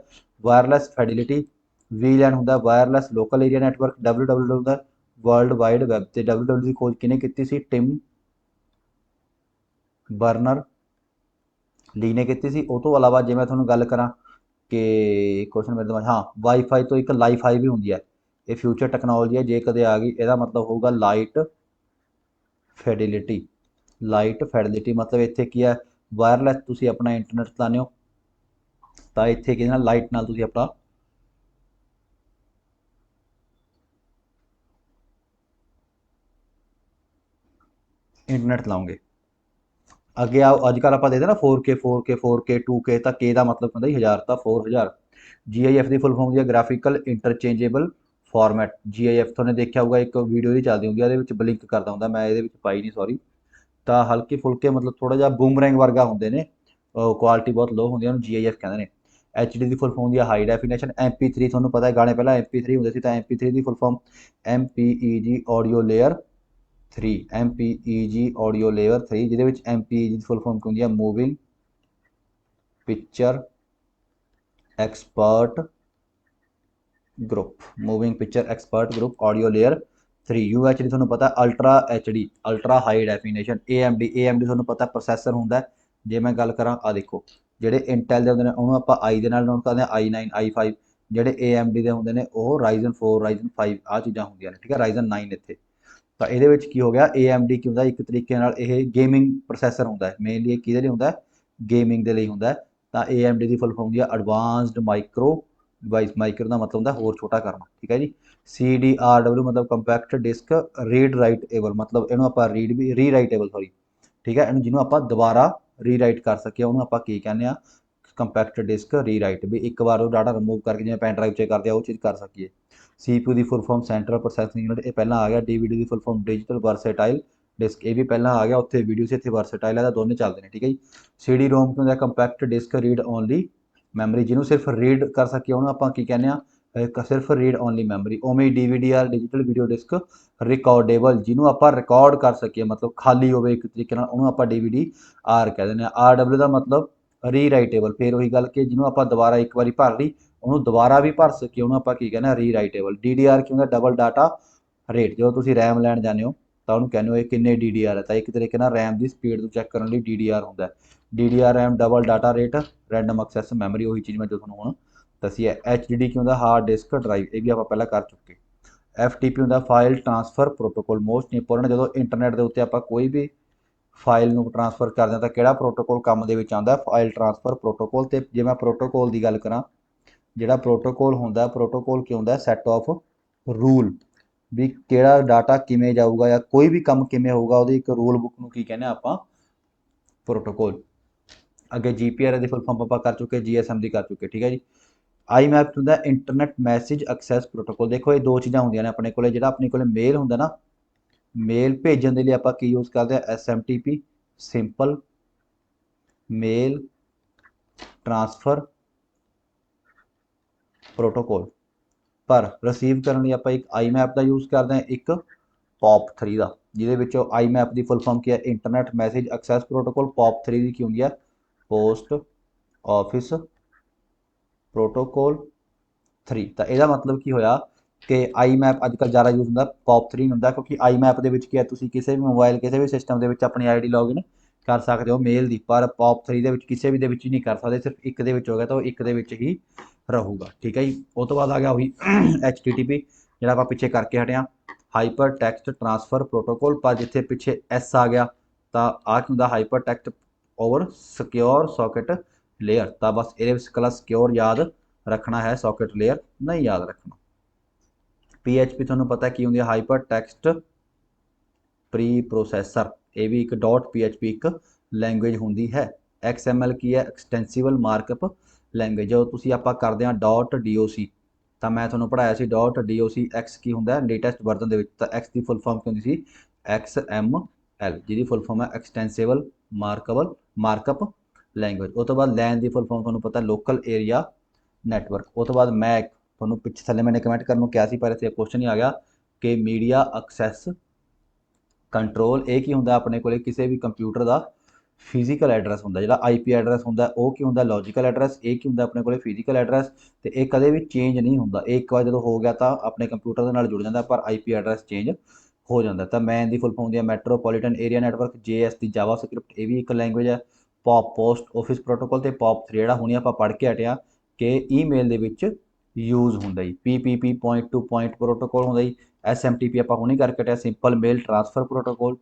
S1: ਵਾਇਰਲੈਸ ਫਿਡਿਲਿਟੀ। VLAN ਹੁੰਦਾ wireless local area network. WWW ਹੁੰਦਾ ਵਰਲਡ ਵਾਈਡ ਵੈਬ। ਤੇ WWW ਦੀ ਖੋਜ ਕਿਹਨੇ ਕੀਤੀ ਸੀ, ਟਿਮ ਬਰਨਰ ਲੀ ਨੇ ਕੀਤੀ ਸੀ। ਉਹ ਤੋਂ ਇਲਾਵਾ ਜੇ ਮੈਂ ਤੁਹਾਨੂੰ ਗੱਲ ਕਰਾਂ ਕਿ ਕੁਐਸਚਨ ਮੇਰੇ ਦਿਮਾਗ, ਹਾਂ, ਵਾਈਫਾਈ ਤੋਂ ਇੱਕ ਲਾਈਫਾਈ ਵੀ ਹੁੰਦੀ ਹੈ। ਇਹ ਫਿਊਚਰ ਟੈਕਨੋਲੋਜੀ ਹੈ, ਜੇ ਕਦੇ ਆ ਗਈ ਇਹਦਾ ਮਤਲਬ ਹੋਊਗਾ ਲਾਈਟ ਫਿਡਿਲਿਟੀ। ਲਾਈਟ ਫਿਡਿਲਿਟੀ ਮਤਲਬ ਇੱਥੇ ਕੀ ਹੈ, ਵਾਇਰਲੈਸ ਤੁਸੀਂ ਆਪਣਾ ਇੰਟਰਨੈਟ ਚਲਾਉਂਦੇ ਹੋ, ਤਾਂ ਇੱਥੇ ਕੀ ਨਾਲ ਲਾਈਟ ਨਾਲ ਤੁਸੀਂ ਆਪਣਾ ਇੰਟਰਨੈਟ ਚਲਾਓਗੇ। ਅੱਗੇ ਆਓ, ਅੱਜ ਕੱਲ੍ਹ ਆਪਾਂ ਦੇਖਦੇ ਨਾ 4K 4K 4K 2K, ਤਾਂ K ਦਾ ਮਤਲਬ ਹੁੰਦਾ 1000, ਤਾਂ 4000। GIF ਦੀ ਫੁੱਲ ਫਾਰਮ ਹੁੰਦੀ ਹੈ ਗ੍ਰਾਫਿਕਲ ਇੰਟਰਚੇਂਜੇਬਲ ਫਾਰਮੈਟ। GIF ਤੁਹਾਨੂੰ ਦੇਖਿਆ ਹੋਊਗਾ, ਇੱਕ ਵੀਡੀਓ ਦੀ ਚੱਲਦੀ ਹੁੰਦੀ ਹੈ, ਇਹਦੇ ਵਿੱਚ ਬਲਿੰਕ ਕਰਦਾ ਹੁੰਦਾ, ਮੈਂ ਇਹਦੇ ਵਿੱਚ ਪਾਈ ਨਹੀਂ, ਸੌਰੀ। ਤਾਂ ਹਲਕੇ ਫੁਲਕੇ ਮਤਲਬ ਥੋੜਾ ਜਿਹਾ ਬੂਮਰੈਂਗ ਵਰਗਾ ਹੁੰਦੇ ਨੇ, ਕੁਆਲਿਟੀ ਬਹੁਤ ਲੋ ਹੁੰਦੀ ਹੈ, ਉਹਨੂੰ GIF ਕਹਿੰਦੇ ਨੇ। HD ਦੀ ਫੁੱਲ ਫਾਰਮ ਹੁੰਦੀ ਹੈ ਹਾਈ ਡੈਫੀਨੇਸ਼ਨ। MP3 ਤੁਹਾਨੂੰ ਪਤਾ ਹੈ, ਗਾਣੇ ਪਹਿਲਾਂ MP3 ਹੁੰਦੇ ਸੀ, ਤਾਂ MP3 ਦੀ full form MPEG audio layer 3, MPEG audio layer 3, ਜਿਹਦੇ ਵਿੱਚ MPEG ਦੀ ਫੁੱਲ ਫਾਰਮ ਕੀ ਹੁੰਦੀ ਹੈ, moving picture expert group. Moving picture expert group audio layer 3। UHD ਤੁਹਾਨੂੰ ਪਤਾ ultra HD, ultra high definition. AMD ਤੁਹਾਨੂੰ ਪਤਾ ਪ੍ਰੋਸੈਸਰ ਹੁੰਦਾ। ਜੇ ਮੈਂ ਗੱਲ ਕਰਾਂ, ਆ ਦੇਖੋ, ਜਿਹੜੇ ਇੰਟੈਲ ਦੇ ਹੁੰਦੇ ਨੇ ਉਹਨੂੰ ਆਪਾਂ I ਦੇ ਨਾਲ ਨੋਟ ਕਰਦੇ ਹਾਂ, i9 i5। ਜਿਹੜੇ AMD ਦੇ ਹੁੰਦੇ ਨੇ ਉਹ Ryzen 4 Ryzen 5 ਆ ਚੀਜ਼ਾਂ ਹੁੰਦੀਆਂ ਨੇ, ਠੀਕ ਹੈ, Ryzen 9 ਇੱਥੇ। ਤਾਂ ਇਹਦੇ ਵਿੱਚ ਕੀ ਹੋ ਗਿਆ, AMD ਕੀ ਹੁੰਦਾ, ਇੱਕ ਤਰੀਕੇ ਨਾਲ ਇਹ ਗੇਮਿੰਗ ਪ੍ਰੋਸੈਸਰ ਹੁੰਦਾ ਹੈ, ਮੇਨਲੀ ਇਹ ਕਿਹਦੇ ਲਈ ਹੁੰਦਾ, ਗੇਮਿੰਗ ਦੇ ਲਈ ਹੁੰਦਾ। ਤਾਂ AMD ਦੀ ਫੁੱਲ ਫਾਰਮ ਹੁੰਦੀ ਹੈ ਐਡਵਾਂਸਡ ਮਾਈਕਰੋ ਡਿਵਾਈਸ। ਮਾਈਕਰੋ ਦਾ ਮਤਲਬ ਹੁੰਦਾ ਹੋਰ ਛੋਟਾ ਕਰਨਾ, ਠੀਕ ਹੈ ਜੀ। CDRW ਮਤਲਬ ਕੰਪੈਕਟ ਡਿਸਕ ਰੀਡ ਰਾਈਟੇਬਲ, ਮਤਲਬ ਇਹਨੂੰ ਆਪਾਂ ਰੀਰਾਈਟੇਬਲ, ਸੌਰੀ, ਠੀਕ ਹੈ, ਇਹਨੂੰ ਜਿਹਨੂੰ ਆਪਾਂ ਦੁਬਾਰਾ ਰੀਰਾਈਟ ਕਰ ਸਕੀਏ ਉਹਨੂੰ ਆਪਾਂ ਕੀ ਕਹਿੰਦੇ ਆ, ਕੰਪੈਕਟ ਡਿਸਕ ਰੀਰਾਈਟ। ਵੀ ਇੱਕ ਵਾਰ ਉਹ ਡਾਟਾ ਰਿਮੂਵ ਕਰਕੇ ਜਿਵੇਂ ਪੈਨ ਡਰਾਈਵ 'ਚ ਕਰਦੇ ਆ ਉਹ ਚੀਜ਼ ਕਰ ਸਕੀਏ। CPU ਦੀ full form central processing unit, ਇਹ ਪਹਿਲਾਂ ਆ ਗਿਆ। DVD ਦੀ ਫੁੱਲ ਫਾਰਮ ਡਿਜੀਟਲ ਵਰਸੇਟਾਈਲ ਡਿਸਕ, ਇਹ ਵੀ ਪਹਿਲਾਂ ਆ ਗਿਆ। ਉੱਥੇ ਵੀਡੀਓ ਸੀ, ਇੱਥੇ ਵਰਸੇਟਾਈਲ ਹੈ, ਤਾਂ ਦੋਨੇ ਚੱਲਦੇ ਨੇ, ਠੀਕ ਹੈ ਜੀ। CD-ROM ਕੀ ਹੁੰਦਾ, compact disc read only memory, ਜਿਹਨੂੰ ਸਿਰਫ ਰੀਡ ਕਰ ਸਕੀਏ ਉਹਨੂੰ ਆਪਾਂ ਕੀ ਕਹਿੰਦੇ ਆ, ਸਿਰਫ ਰੀਡ ਓਨਲੀ ਮੈਮਰੀ। ਉਵੇਂ DVDR ਡਿਜੀਟਲ ਵੀਡੀਓ ਡਿਸਕ ਰਿਕਾਰਡੇਬਲ, ਜਿਹਨੂੰ ਆਪਾਂ ਰਿਕਾਰਡ ਕਰ ਸਕੀਏ, ਮਤਲਬ ਖਾਲੀ ਹੋਵੇ ਇੱਕ ਤਰੀਕੇ ਨਾਲ, ਉਹਨੂੰ ਆਪਾਂ DVDR ਕਹਿ ਦਿੰਦੇ ਆ। RW ਦਾ ਮਤਲਬ ਰੀਰਾਈਟੇਬਲ, ਫਿਰ ਉਹੀ ਗੱਲ ਕਿ ਜਿਹਨੂੰ ਆਪਾਂ ਦੁਬਾਰਾ ਇੱਕ ਵਾਰੀ ਭਰ ਲਈ ਉਹਨੂੰ ਦੁਬਾਰਾ ਵੀ ਭਰ ਸਕੀਏ, ਉਹਨੂੰ ਆਪਾਂ ਕੀ ਕਹਿੰਦੇ ਆ, ਰੀਰਾਈਟੇਬਲ। DDR ਕੀ ਹੁੰਦਾ, ਡਬਲ ਡਾਟਾ ਰੇਟ। ਜਦੋਂ ਤੁਸੀਂ RAM ਲੈਣ ਜਾਂਦੇ ਹੋ ਤਾਂ ਉਹਨੂੰ ਕਹਿੰਦੇ ਹੋ ਇਹ ਕਿੰਨੇ DDR ਹੈ। ਤਾਂ ਇੱਕ ਤਰੀਕੇ ਨਾਲ RAM ਦੀ ਸਪੀਡ ਨੂੰ ਚੈੱਕ ਕਰਨ ਲਈ DDR ਹੁੰਦਾ ਹੈ। DDR RAM double data rate, random access memory, ਉਹੀ ਚੀਜ਼ ਮੈਂ ਜੋ ਤੁਹਾਨੂੰ ਹੁਣ ਦੱਸੀ ਹੈ। HDD ਕੀ ਹੁੰਦਾ, ਹਾਰਡ ਡਿਸਕ ਡਰਾਈਵ, ਇਹ ਵੀ ਆਪਾਂ ਪਹਿਲਾਂ ਕਰ ਚੁੱਕੇ। FTP ਹੁੰਦਾ file transfer protocol, most important. ਜਦੋਂ ਇੰਟਰਨੈਟ ਦੇ ਉੱਤੇ ਆਪਾਂ ਕੋਈ ਵੀ ਫਾਈਲ ਨੂੰ ਟ੍ਰਾਂਸਫਰ ਕਰਦੇ ਹਾਂ ਤਾਂ ਕਿਹੜਾ ਪ੍ਰੋਟੋਕੋਲ ਕੰਮ ਦੇ ਵਿੱਚ ਆਉਂਦਾ, ਫਾਈਲ ਟ੍ਰਾਂਸਫਰ ਪ੍ਰੋਟੋਕੋਲ। ਤੇ ਜੇ ਮੈਂ ਪ੍ਰੋਟੋਕੋਲ ਦੀ ਗੱਲ ਕਰਾਂ, ਜਿਹੜਾ ਪ੍ਰੋਟੋਕੋਲ ਹੁੰਦਾ, ਪ੍ਰੋਟੋਕੋਲ ਕੀ ਹੁੰਦਾ, ਸੈੱਟ ਆਫ ਰੂਲ, ਵੀ ਕਿਹੜਾ ਡਾਟਾ ਕਿਵੇਂ ਜਾਊਗਾ ਜਾਂ ਕੋਈ ਵੀ ਕੰਮ ਕਿਵੇਂ ਹੋਊਗਾ, ਉਹਦੀ ਇੱਕ ਰੂਲ ਬੁੱਕ ਨੂੰ ਕੀ ਕਹਿੰਦੇ ਆਪਾਂ, ਪ੍ਰੋਟੋਕੋਲ। ਅੱਗੇ GPRS ਦੀ ਫੁੱਲ ਫਾਰਮ ਆਪਾਂ ਕਰ ਚੁੱਕੇ, GSM ਦੀ ਕਰ ਚੁੱਕੇ, ਠੀਕ ਹੈ ਜੀ। IMAP ਹੁੰਦਾ ਇੰਟਰਨੈਟ ਮੈਸੇਜ ਐਕਸੈਸ ਪ੍ਰੋਟੋਕੋਲ। ਦੇਖੋ ਇਹ ਦੋ ਚੀਜ਼ਾਂ ਹੁੰਦੀਆਂ ਨੇ ਆਪਣੇ ਕੋਲੇ। ਜਿਹੜਾ ਆਪਣੇ ਕੋਲੇ ਮੇਲ ਹੁੰਦਾ ਨਾ, ਮੇਲ ਭੇਜਣ ਦੇ ਲਈ ਆਪਾਂ ਕੀ ਯੂਜ਼ ਕਰਦੇ ਆ, SMTP, simple mail transfer protocol. ਪਰ ਰਿਸੀਵ ਕਰਨ ਲਈ ਆਪਾਂ ਇੱਕ IMAP ਦਾ ਯੂਜ਼ ਕਰਦੇ ਹਾਂ, ਇੱਕ POP3 ਦਾ, ਜਿਹਦੇ ਵਿੱਚ IMAP ਦੀ ਫੁੱਲ ਫਾਰਮ ਕੀ ਹੈ, internet message access protocol. POP3 ਦੀ ਕੀ ਹੁੰਦੀ ਹੈ, ਪੋਸਟ ਆਫਿਸ ਪ੍ਰੋਟੋਕੋਲ 3। ਤਾਂ ਇਹਦਾ ਮਤਲਬ ਕੀ ਹੋਇਆ ਕਿ IMAP ਅੱਜ ਕੱਲ੍ਹ ਜ਼ਿਆਦਾ ਯੂਜ਼ ਹੁੰਦਾ, POP3 ਹੁੰਦਾ, ਕਿਉਂਕਿ IMAP ਦੇ ਵਿੱਚ ਕੀ ਹੈ, ਤੁਸੀਂ ਕਿਸੇ ਵੀ ਮੋਬਾਈਲ, ਕਿਸੇ ਵੀ ਸਿਸਟਮ ਦੇ ਵਿੱਚ ਆਪਣੀ ID ਲੌਗਇਨ ਕਰ ਸਕਦੇ ਹੋ ਮੇਲ ਦੀ। ਪਰ POP3 ਦੇ ਵਿੱਚ ਕਿਸੇ ਵੀ ਦੇ ਵਿੱਚ ਨਹੀਂ ਕਰ ਸਕਦੇ, ਸਿਰਫ ਇੱਕ ਦੇ ਵਿੱਚ ਹੋ ਗਿਆ ਤਾਂ ਉਹ ਇੱਕ ਦੇ ਵਿੱਚ ਹੀ ਰਹੂਗਾ, ਠੀਕ ਹੈ ਜੀ। ਉਹ ਤੋਂ ਬਾਅਦ ਆ ਗਿਆ ਉਹੀ HTTP, ਜਿਹੜਾ ਆਪਾਂ ਪਿੱਛੇ ਕਰਕੇ ਹਟਿਆ, ਹਾਈਪਰ ਟੈਕਸਟ ਟ੍ਰਾਂਸਫਰ ਪ੍ਰੋਟੋਕੋਲ। ਪਰ ਜਿੱਥੇ ਪਿੱਛੇ S ਆ ਗਿਆ ਤਾਂ ਆਹ ਕੀ ਹੁੰਦਾ, hyper text over secure socket layer. ਤਾਂ ਬਸ ਇਹਦੇ ਵਿੱਚ ਕਲਾ ਸਿਕਿਉਰ ਯਾਦ ਰੱਖਣਾ ਹੈ, ਸੌਕੇਟ ਲੇਅਰ ਨਹੀਂ ਯਾਦ ਰੱਖਣਾ। PHP ਤੁਹਾਨੂੰ ਪਤਾ ਕੀ ਹੁੰਦੀ ਹੈ, ਹਾਈਪਰ ਟੈਕਸਟ ਪ੍ਰੀ ਪ੍ਰੋਸੈਸਰ। ਇਹ ਵੀ ਇੱਕ .php ਇੱਕ ਲੈਂਗੁਏਜ ਹੁੰਦੀ ਹੈ। XML ਕੀ ਹੈ, ਐਕਸਟੈਂਸੀਬਲ ਮਾਰਕਅਪ ਲੈਂਗੁਏਜ। ਜਦੋਂ ਤੁਸੀਂ ਆਪਾਂ ਕਰਦੇ ਹਾਂ .doc, ਤਾਂ ਮੈਂ ਤੁਹਾਨੂੰ ਪੜ੍ਹਾਇਆ ਸੀ .doc, X ਕੀ ਹੁੰਦਾ ਲੇਟੈਸਟ ਵਰਜ਼ਨ ਦੇ ਵਿੱਚ। ਤਾਂ X ਦੀ ਫੁੱਲ ਫਾਰਮ ਕੀ ਹੁੰਦੀ ਸੀ, XML, ਜਿਹਦੀ ਫੁੱਲ ਫਾਰਮ ਹੈ ਐਕਸਟੈਂਸੀਬਲ ਮਾਰਕਅਪ ਲੈਂਗੁਏਜ। ਉਹ ਤੋਂ ਬਾਅਦ LAN ਦੀ ਫੁੱਲ ਫਾਰਮ ਤੁਹਾਨੂੰ ਪਤਾ, ਲੋਕਲ ਏਰੀਆ ਨੈਟਵਰਕ। ਉਹ ਤੋਂ ਬਾਅਦ MAC, ਤੁਹਾਨੂੰ ਪਿੱਛੇ ਥੱਲੇ ਮੈंने ਕਮੈਂਟ ਕਰਨ ਨੂੰ ਕਿਹਾ ਸੀ ਪਰ ਇੱਥੇ ਕੁਐਸਚਨ ਹੀ ਆ ਗਿਆ ਕਿ ਮੀਡੀਆ ਐਕਸੈਸ ਕੰਟਰੋਲ। ਇਹ ਕੀ ਹੁੰਦਾ, ਆਪਣੇ ਕੋਲੇ ਕਿਸੇ ਵੀ ਕੰਪਿਊਟਰ ਦਾ ਫਿਜ਼ੀਕਲ ਐਡਰੈਸ ਹੁੰਦਾ। ਜਿਹੜਾ IP ਐਡਰੈਸ ਹੁੰਦਾ ਉਹ ਕੀ ਹੁੰਦਾ, ਲੌਜੀਕਲ ਐਡਰੈਸ। ਇਹ ਕੀ ਹੁੰਦਾ, ਆਪਣੇ ਕੋਲੇ ਫਿਜ਼ੀਕਲ ਐਡਰੈਸ, ਤੇ ਇਹ ਕਦੇ ਵੀ ਚੇਂਜ ਨਹੀਂ ਹੁੰਦਾ। ਇਹ ਇੱਕ ਵਾਰ ਜਦੋਂ ਹੋ ਗਿਆ ਤਾਂ ਆਪਣੇ ਕੰਪਿਊਟਰ ਦੇ ਨਾਲ ਜੁੜ ਜਾਂਦਾ, ਪਰ IP ਐਡਰੈਸ ਚੇਂਜ ਹੋ ਜਾਂਦਾ। ਤਾਂ ਮੈਨ ਦੀ ਫੁੱਲ ਫਾਰਮ ਹੁੰਦੀ ਹੈ ਮੈਟਰੋਪੋਲੀਟਨ ਏਰੀਆ ਨੈਟਵਰਕ। JS ਦੀ ਜਾਵਾ ਸਕ੍ਰਿਪਟ, ਇਹ ਵੀ ਇੱਕ ਲੈਂਗੁਏਜ ਹੈ। POP post office protocol. ਤੇ POP3 ਜਿਹੜਾ ਹੁਣੇ ਆਪਾਂ ਪੜ੍ਹ ਕੇ ਹਟਿਆ ਕਿ ਈਮੇਲ ਦੇ ਵਿੱਚ ਯੂਜ਼ ਹੁੰਦਾ ਜੀ। PPP point to point protocol ਹੁੰਦਾ ਜੀ। SMTP ਆਪਾਂ ਹੁਣੇ ਕਰਕੇ ਹਟਿਆ, simple mail transfer protocol.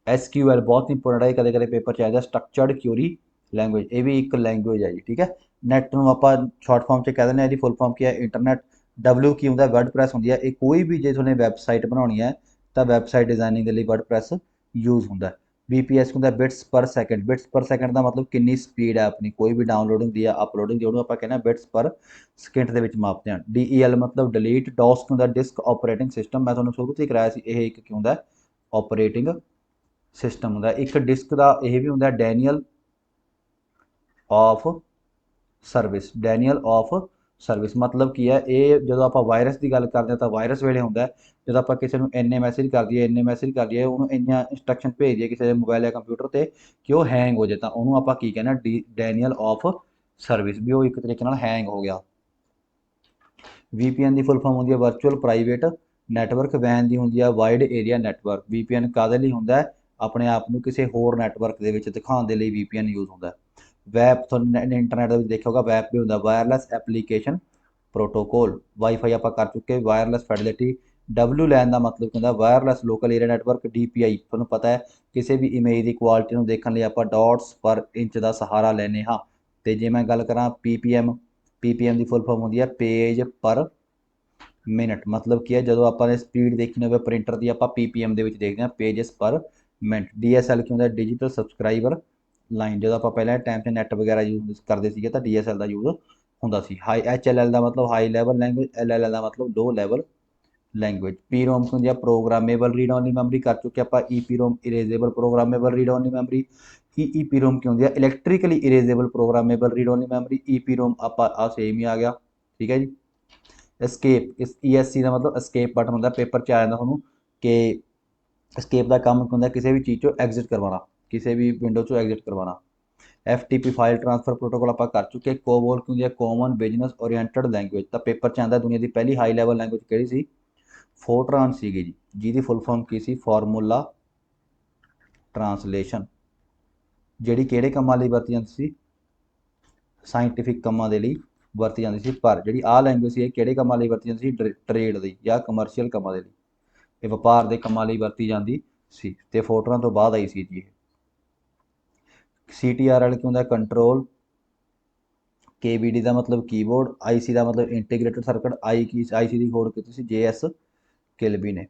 S1: SQL ਬਹੁਤ ਇੰਪੋਰਟੈਂਟ ਹੈ, ਕਦੇ ਕਦੇ ਪੇਪਰ 'ਚ ਆਇਆ, ਸਟਰਕਚਰਡ ਕਿਊਰੀ ਲੈਂਗੁਏਜ। ਇਹ ਵੀ ਇੱਕ ਲੈਂਗੁਏਜ ਹੈ ਜੀ, ਠੀਕ ਹੈ। ਨੈਟ ਨੂੰ ਆਪਾਂ ਸ਼ਾਰਟ ਫਾਰਮ 'ਚ ਕਹਿ ਦਿੰਦੇ ਹਾਂ, ਇਹਦੀ ਫੁੱਲ ਫਾਰਮ ਕੀ ਹੈ, ਇੰਟਰਨੈਟ। W ਕੀ ਹੁੰਦਾ, ਵਰਡਪ੍ਰੈਸ ਹੁੰਦੀ ਹੈ। ਇਹ ਕੋਈ ਵੀ ਜੇ ਤੁਹਾਨੂੰ ਵੈਬਸਾਈਟ ਬਣਾਉਣੀ ਹੈ ਤਾਂ ਵੈਬਸਾਈਟ ਡਿਜ਼ਾਈਨਿੰਗ ਦੇ ਲਈ ਵਰਡਪ੍ਰੈਸ ਯੂਜ਼ ਹੁੰਦਾ। BPS ਹੁੰਦਾ, bits per second. Bits per second ਦਾ ਮਤਲਬ ਕਿੰਨੀ ਸਪੀਡ ਹੈ ਆਪਣੀ, ਕੋਈ ਵੀ ਡਾਊਨਲੋਡਿੰਗ ਦੀ ਆ ਅਪਲੋਡਿੰਗ ਦੀ, ਉਹਨੂੰ ਆਪਾਂ ਕਹਿੰਦੇ ਹਾਂ ਬਿਟਸ ਪਰ ਸਕਿੰਟ ਦੇ ਵਿੱਚ ਮਾਪਦੇ ਹਾਂ। DEL ਮਤਲਬ ਡਿਲੀਟ। DOS ਹੁੰਦਾ, ਡਿਸਕ ਆਪਰੇਟਿੰਗ ਸਿਸਟਮ। ਮੈਂ ਤੁਹਾਨੂੰ ਸ਼ੁਰੂ ਤੋਂ ਹੀ ਕਰਾਇਆ ਸੀ, ਇਹ ਇੱਕ ਕੀ ਹੁੰਦਾ, ਆਪਰੇਟਿੰਗ ਸਿਸਟਮ ਹੁੰਦਾ। ਇੱਕ ਡਿਸਕ ਦਾ ਇਹ ਵੀ ਹੁੰਦਾ, Daniel of service. Daniel of service ਮਤਲਬ ਕੀ ਹੈ, ਇਹ ਜਦੋਂ ਆਪਾਂ ਵਾਇਰਸ ਦੀ ਗੱਲ ਕਰਦੇ ਹਾਂ ਤਾਂ ਵਾਇਰਸ ਵੇਲੇ ਹੁੰਦਾ। ਜਦੋਂ ਆਪਾਂ ਕਿਸੇ ਨੂੰ ਇੰਨੇ ਮੈਸੇਜ ਕਰ ਦਈਏ, ਉਹਨੂੰ ਇੰਨੀਆਂ ਇੰਸਟਰਕਸ਼ਨ ਭੇਜ ਦਈਏ ਕਿਸੇ ਦੇ ਮੋਬਾਈਲ ਜਾਂ ਕੰਪਿਊਟਰ ਤੇ ਕਿ ਉਹ ਹੈਂਗ ਹੋ ਜਾਏ, ਤਾਂ ਉਹਨੂੰ ਆਪਾਂ ਕੀ ਕਹਿੰਦੇ, ਡੈਨੀਅਲ ਆਫ ਸਰਵਿਸ, ਵੀ ਉਹ ਇੱਕ ਤਰੀਕੇ ਨਾਲ ਹੈਂਗ ਹੋ ਗਿਆ। VPN ਦੀ ਫੁੱਲ ਫਾਰਮ ਹੁੰਦੀ ਹੈ ਵਰਚੁਅਲ ਪ੍ਰਾਈਵੇਟ ਨੈਟਵਰਕ। WAN ਦੀ ਹੁੰਦੀ ਹੈ ਵਾਈਡ ਏਰੀਆ ਨੈਟਵਰਕ। VPN ਕਾਹਦੇ ਲਈ ਹੁੰਦਾ ਹੈ, ਆਪਣੇ ਆਪ ਨੂੰ ਕਿਸੇ ਹੋਰ ਨੈਟਵਰਕ ਦੇ ਵਿੱਚ ਦਿਖਾਉਣ ਦੇ ਲਈ VPN ਯੂਜ਼ ਹੁੰਦਾ। ਵੈਬ, ਤੁਹਾਨੂੰ ਇੰਟਰਨੈਟ ਦੇ ਵਿੱਚ ਦੇਖਿਆ ਹੋਗਾ, ਵੈਬ ਵੀ ਹੁੰਦਾ, ਵਾਇਰਲੈਸ ਐਪਲੀਕੇਸ਼ਨ ਪ੍ਰੋਟੋਕੋਲ। ਵਾਈਫਾਈ ਆਪਾਂ ਕਰ ਚੁੱਕੇ। Wireless facility. WLAN ਦਾ ਮਤਲਬ ਹੁੰਦਾ wireless local area network. DPI ਤੁਹਾਨੂੰ ਪਤਾ ਹੈ, ਕਿਸੇ ਵੀ ਇਮੇਜ ਦੀ ਕੁਆਲਿਟੀ ਨੂੰ ਦੇਖਣ ਲਈ ਆਪਾਂ ਡਾਟਸ ਪਰ ਇੰਚ ਦਾ ਸਹਾਰਾ ਲੈਂਦੇ ਹਾਂ। ਤੇ ਜੇ ਮੈਂ ਗੱਲ ਕਰਾਂ PPM ਦੀ ਫੁੱਲ ਫਾਰਮ ਹੁੰਦੀ ਹੈ ਪੇਜ ਪਰ ਮਿੰਟ। ਮਤਲਬ ਕੀ ਹੈ, ਜਦੋਂ ਆਪਾਂ ਨੇ ਸਪੀਡ ਦੇਖਣੀ ਹੋਵੇ ਪ੍ਰਿੰਟਰ ਦੀ, ਆਪਾਂ PPM ਦੇ ਵਿੱਚ ਦੇਖਦੇ ਹਾਂ, ਪੇਜਸ ਪਰ ਮਿੰਟ। DSL ਕੀ ਹੁੰਦਾ, ਡਿਜੀਟਲ ਸਬਸਕ੍ਰਾਈਬਰ ਲਾਈਨ। ਜਦੋਂ ਆਪਾਂ ਪਹਿਲਾਂ ਟਾਈਮ 'ਤੇ ਨੈਟ ਵਗੈਰਾ ਯੂਜ਼ ਕਰਦੇ ਸੀਗੇ ਤਾਂ DSL ਦਾ ਯੂਜ਼ ਹੁੰਦਾ ਸੀ। HLL ਦਾ ਮਤਲਬ ਹਾਈ ਲੈਵਲ ਲੈਂਗੁਏਜ। LLL ਦਾ ਮਤਲਬ ਲੋ ਲੈਵਲ ਲੈਂਗੁਏਜ। PROM ਹੁੰਦੀ ਆ ਪ੍ਰੋਗਰਾਮੇਬਲ ਰੀਡ ਓਨਲੀ ਮੈਮਰੀ, ਕਰ ਚੁੱਕੇ ਆਪਾਂ। EPROM erasable programmable read only memory. EEPROM ਕੀ ਹੁੰਦੀ ਆ, electrically erasable programmable read only memory. EPROM ਆਪਾਂ ਆ ਸੇਮ ਹੀ ਆ ਗਿਆ, ਠੀਕ ਹੈ ਜੀ। ਐਸਕੇਪ, ESC ਦਾ ਮਤਲਬ ਐਸਕੇਪ ਬਟਨ ਹੁੰਦਾ। ਪੇਪਰ 'ਚ ਆ ਜਾਂਦਾ ਤੁਹਾਨੂੰ ਕਿ ਐਸਕੇਪ ਦਾ ਕੰਮ ਹੁੰਦਾ ਕਿਸੇ ਵੀ ਚੀਜ਼ 'ਚੋਂ ਐਗਜ਼ਿਟ ਕਰਵਾਉਣਾ, ਕਿਸੇ ਵੀ ਵਿੰਡੋ 'ਚੋਂ ਐਗਜ਼ਿਟ ਕਰਵਾਉਣਾ। FTP ਫਾਈਲ ਟ੍ਰਾਂਸਫਰ ਪ੍ਰੋਟੋਕੋਲ ਆਪਾਂ ਕਰ ਚੁੱਕੇ। COBOL ਕੀ ਹੁੰਦੀ ਹੈ, ਕਾਮਨ ਬਿਜ਼ਨਸ ਓਰੀਐਂਟਡ ਲੈਂਗੁਏਜ। ਤਾਂ ਪੇਪਰ 'ਚ ਆਉਂਦਾ ਦੁਨੀਆ ਦੀ ਪਹਿਲੀ ਹਾਈ ਲੈਵਲ ਲੈਂਗੁਏਜ ਕਿਹੜੀ ਸੀ, ਫੋਰਟਰਾਨ ਸੀਗੀ ਜੀ, ਜਿਹਦੀ ਫੁੱਲ ਫਾਰਮ ਕੀ ਸੀ, ਫਾਰਮੂਲਾ ਟਰਾਂਸਲੇਸ਼ਨ, ਜਿਹੜੀ ਕਿਹੜੇ ਕੰਮਾਂ ਲਈ ਵਰਤੀ ਜਾਂਦੀ ਸੀ, ਸਾਇੰਟੀਫਿਕ ਕੰਮਾਂ ਦੇ ਲਈ ਵਰਤੀ ਜਾਂਦੀ ਸੀ। ਪਰ ਜਿਹੜੀ ਆਹ ਲੈਂਗੁਏਜ ਸੀ ਇਹ ਕਿਹੜੇ ਕੰਮਾਂ ਲਈ ਵਰਤੀ ਜਾਂਦੀ ਸੀ, ਟ੍ਰੇਡ ਲਈ ਜਾਂ ਕਮਰਸ਼ੀਅਲ ਕੰਮਾਂ ਦੇ ਲਈ, ਇਹ ਵਪਾਰ ਦੇ ਕੰਮਾਂ ਲਈ ਵਰਤੀ ਜਾਂਦੀ ਸੀ। ਤੇ ਫੋਰਟਰਾਨ ਤੋਂ ਬਾਅਦ ਆਈ ਸੀ ਜੀ ਇਹ। CTRL ਕੀ ਹੁੰਦਾ, ਕੰਟਰੋਲ, KBD ਦਾ ਮਤਲਬ ਕੀਬੋਰਡ, IC ਦਾ ਮਤਲਬ ਇੰਟੀਗ੍ਰੇਟਡ ਸਰਕਟ, IC ਦੀ ਖੋੜ ਕੀਤੀ ਸੀ JS ਕਿਲਬੀ ਨੇ।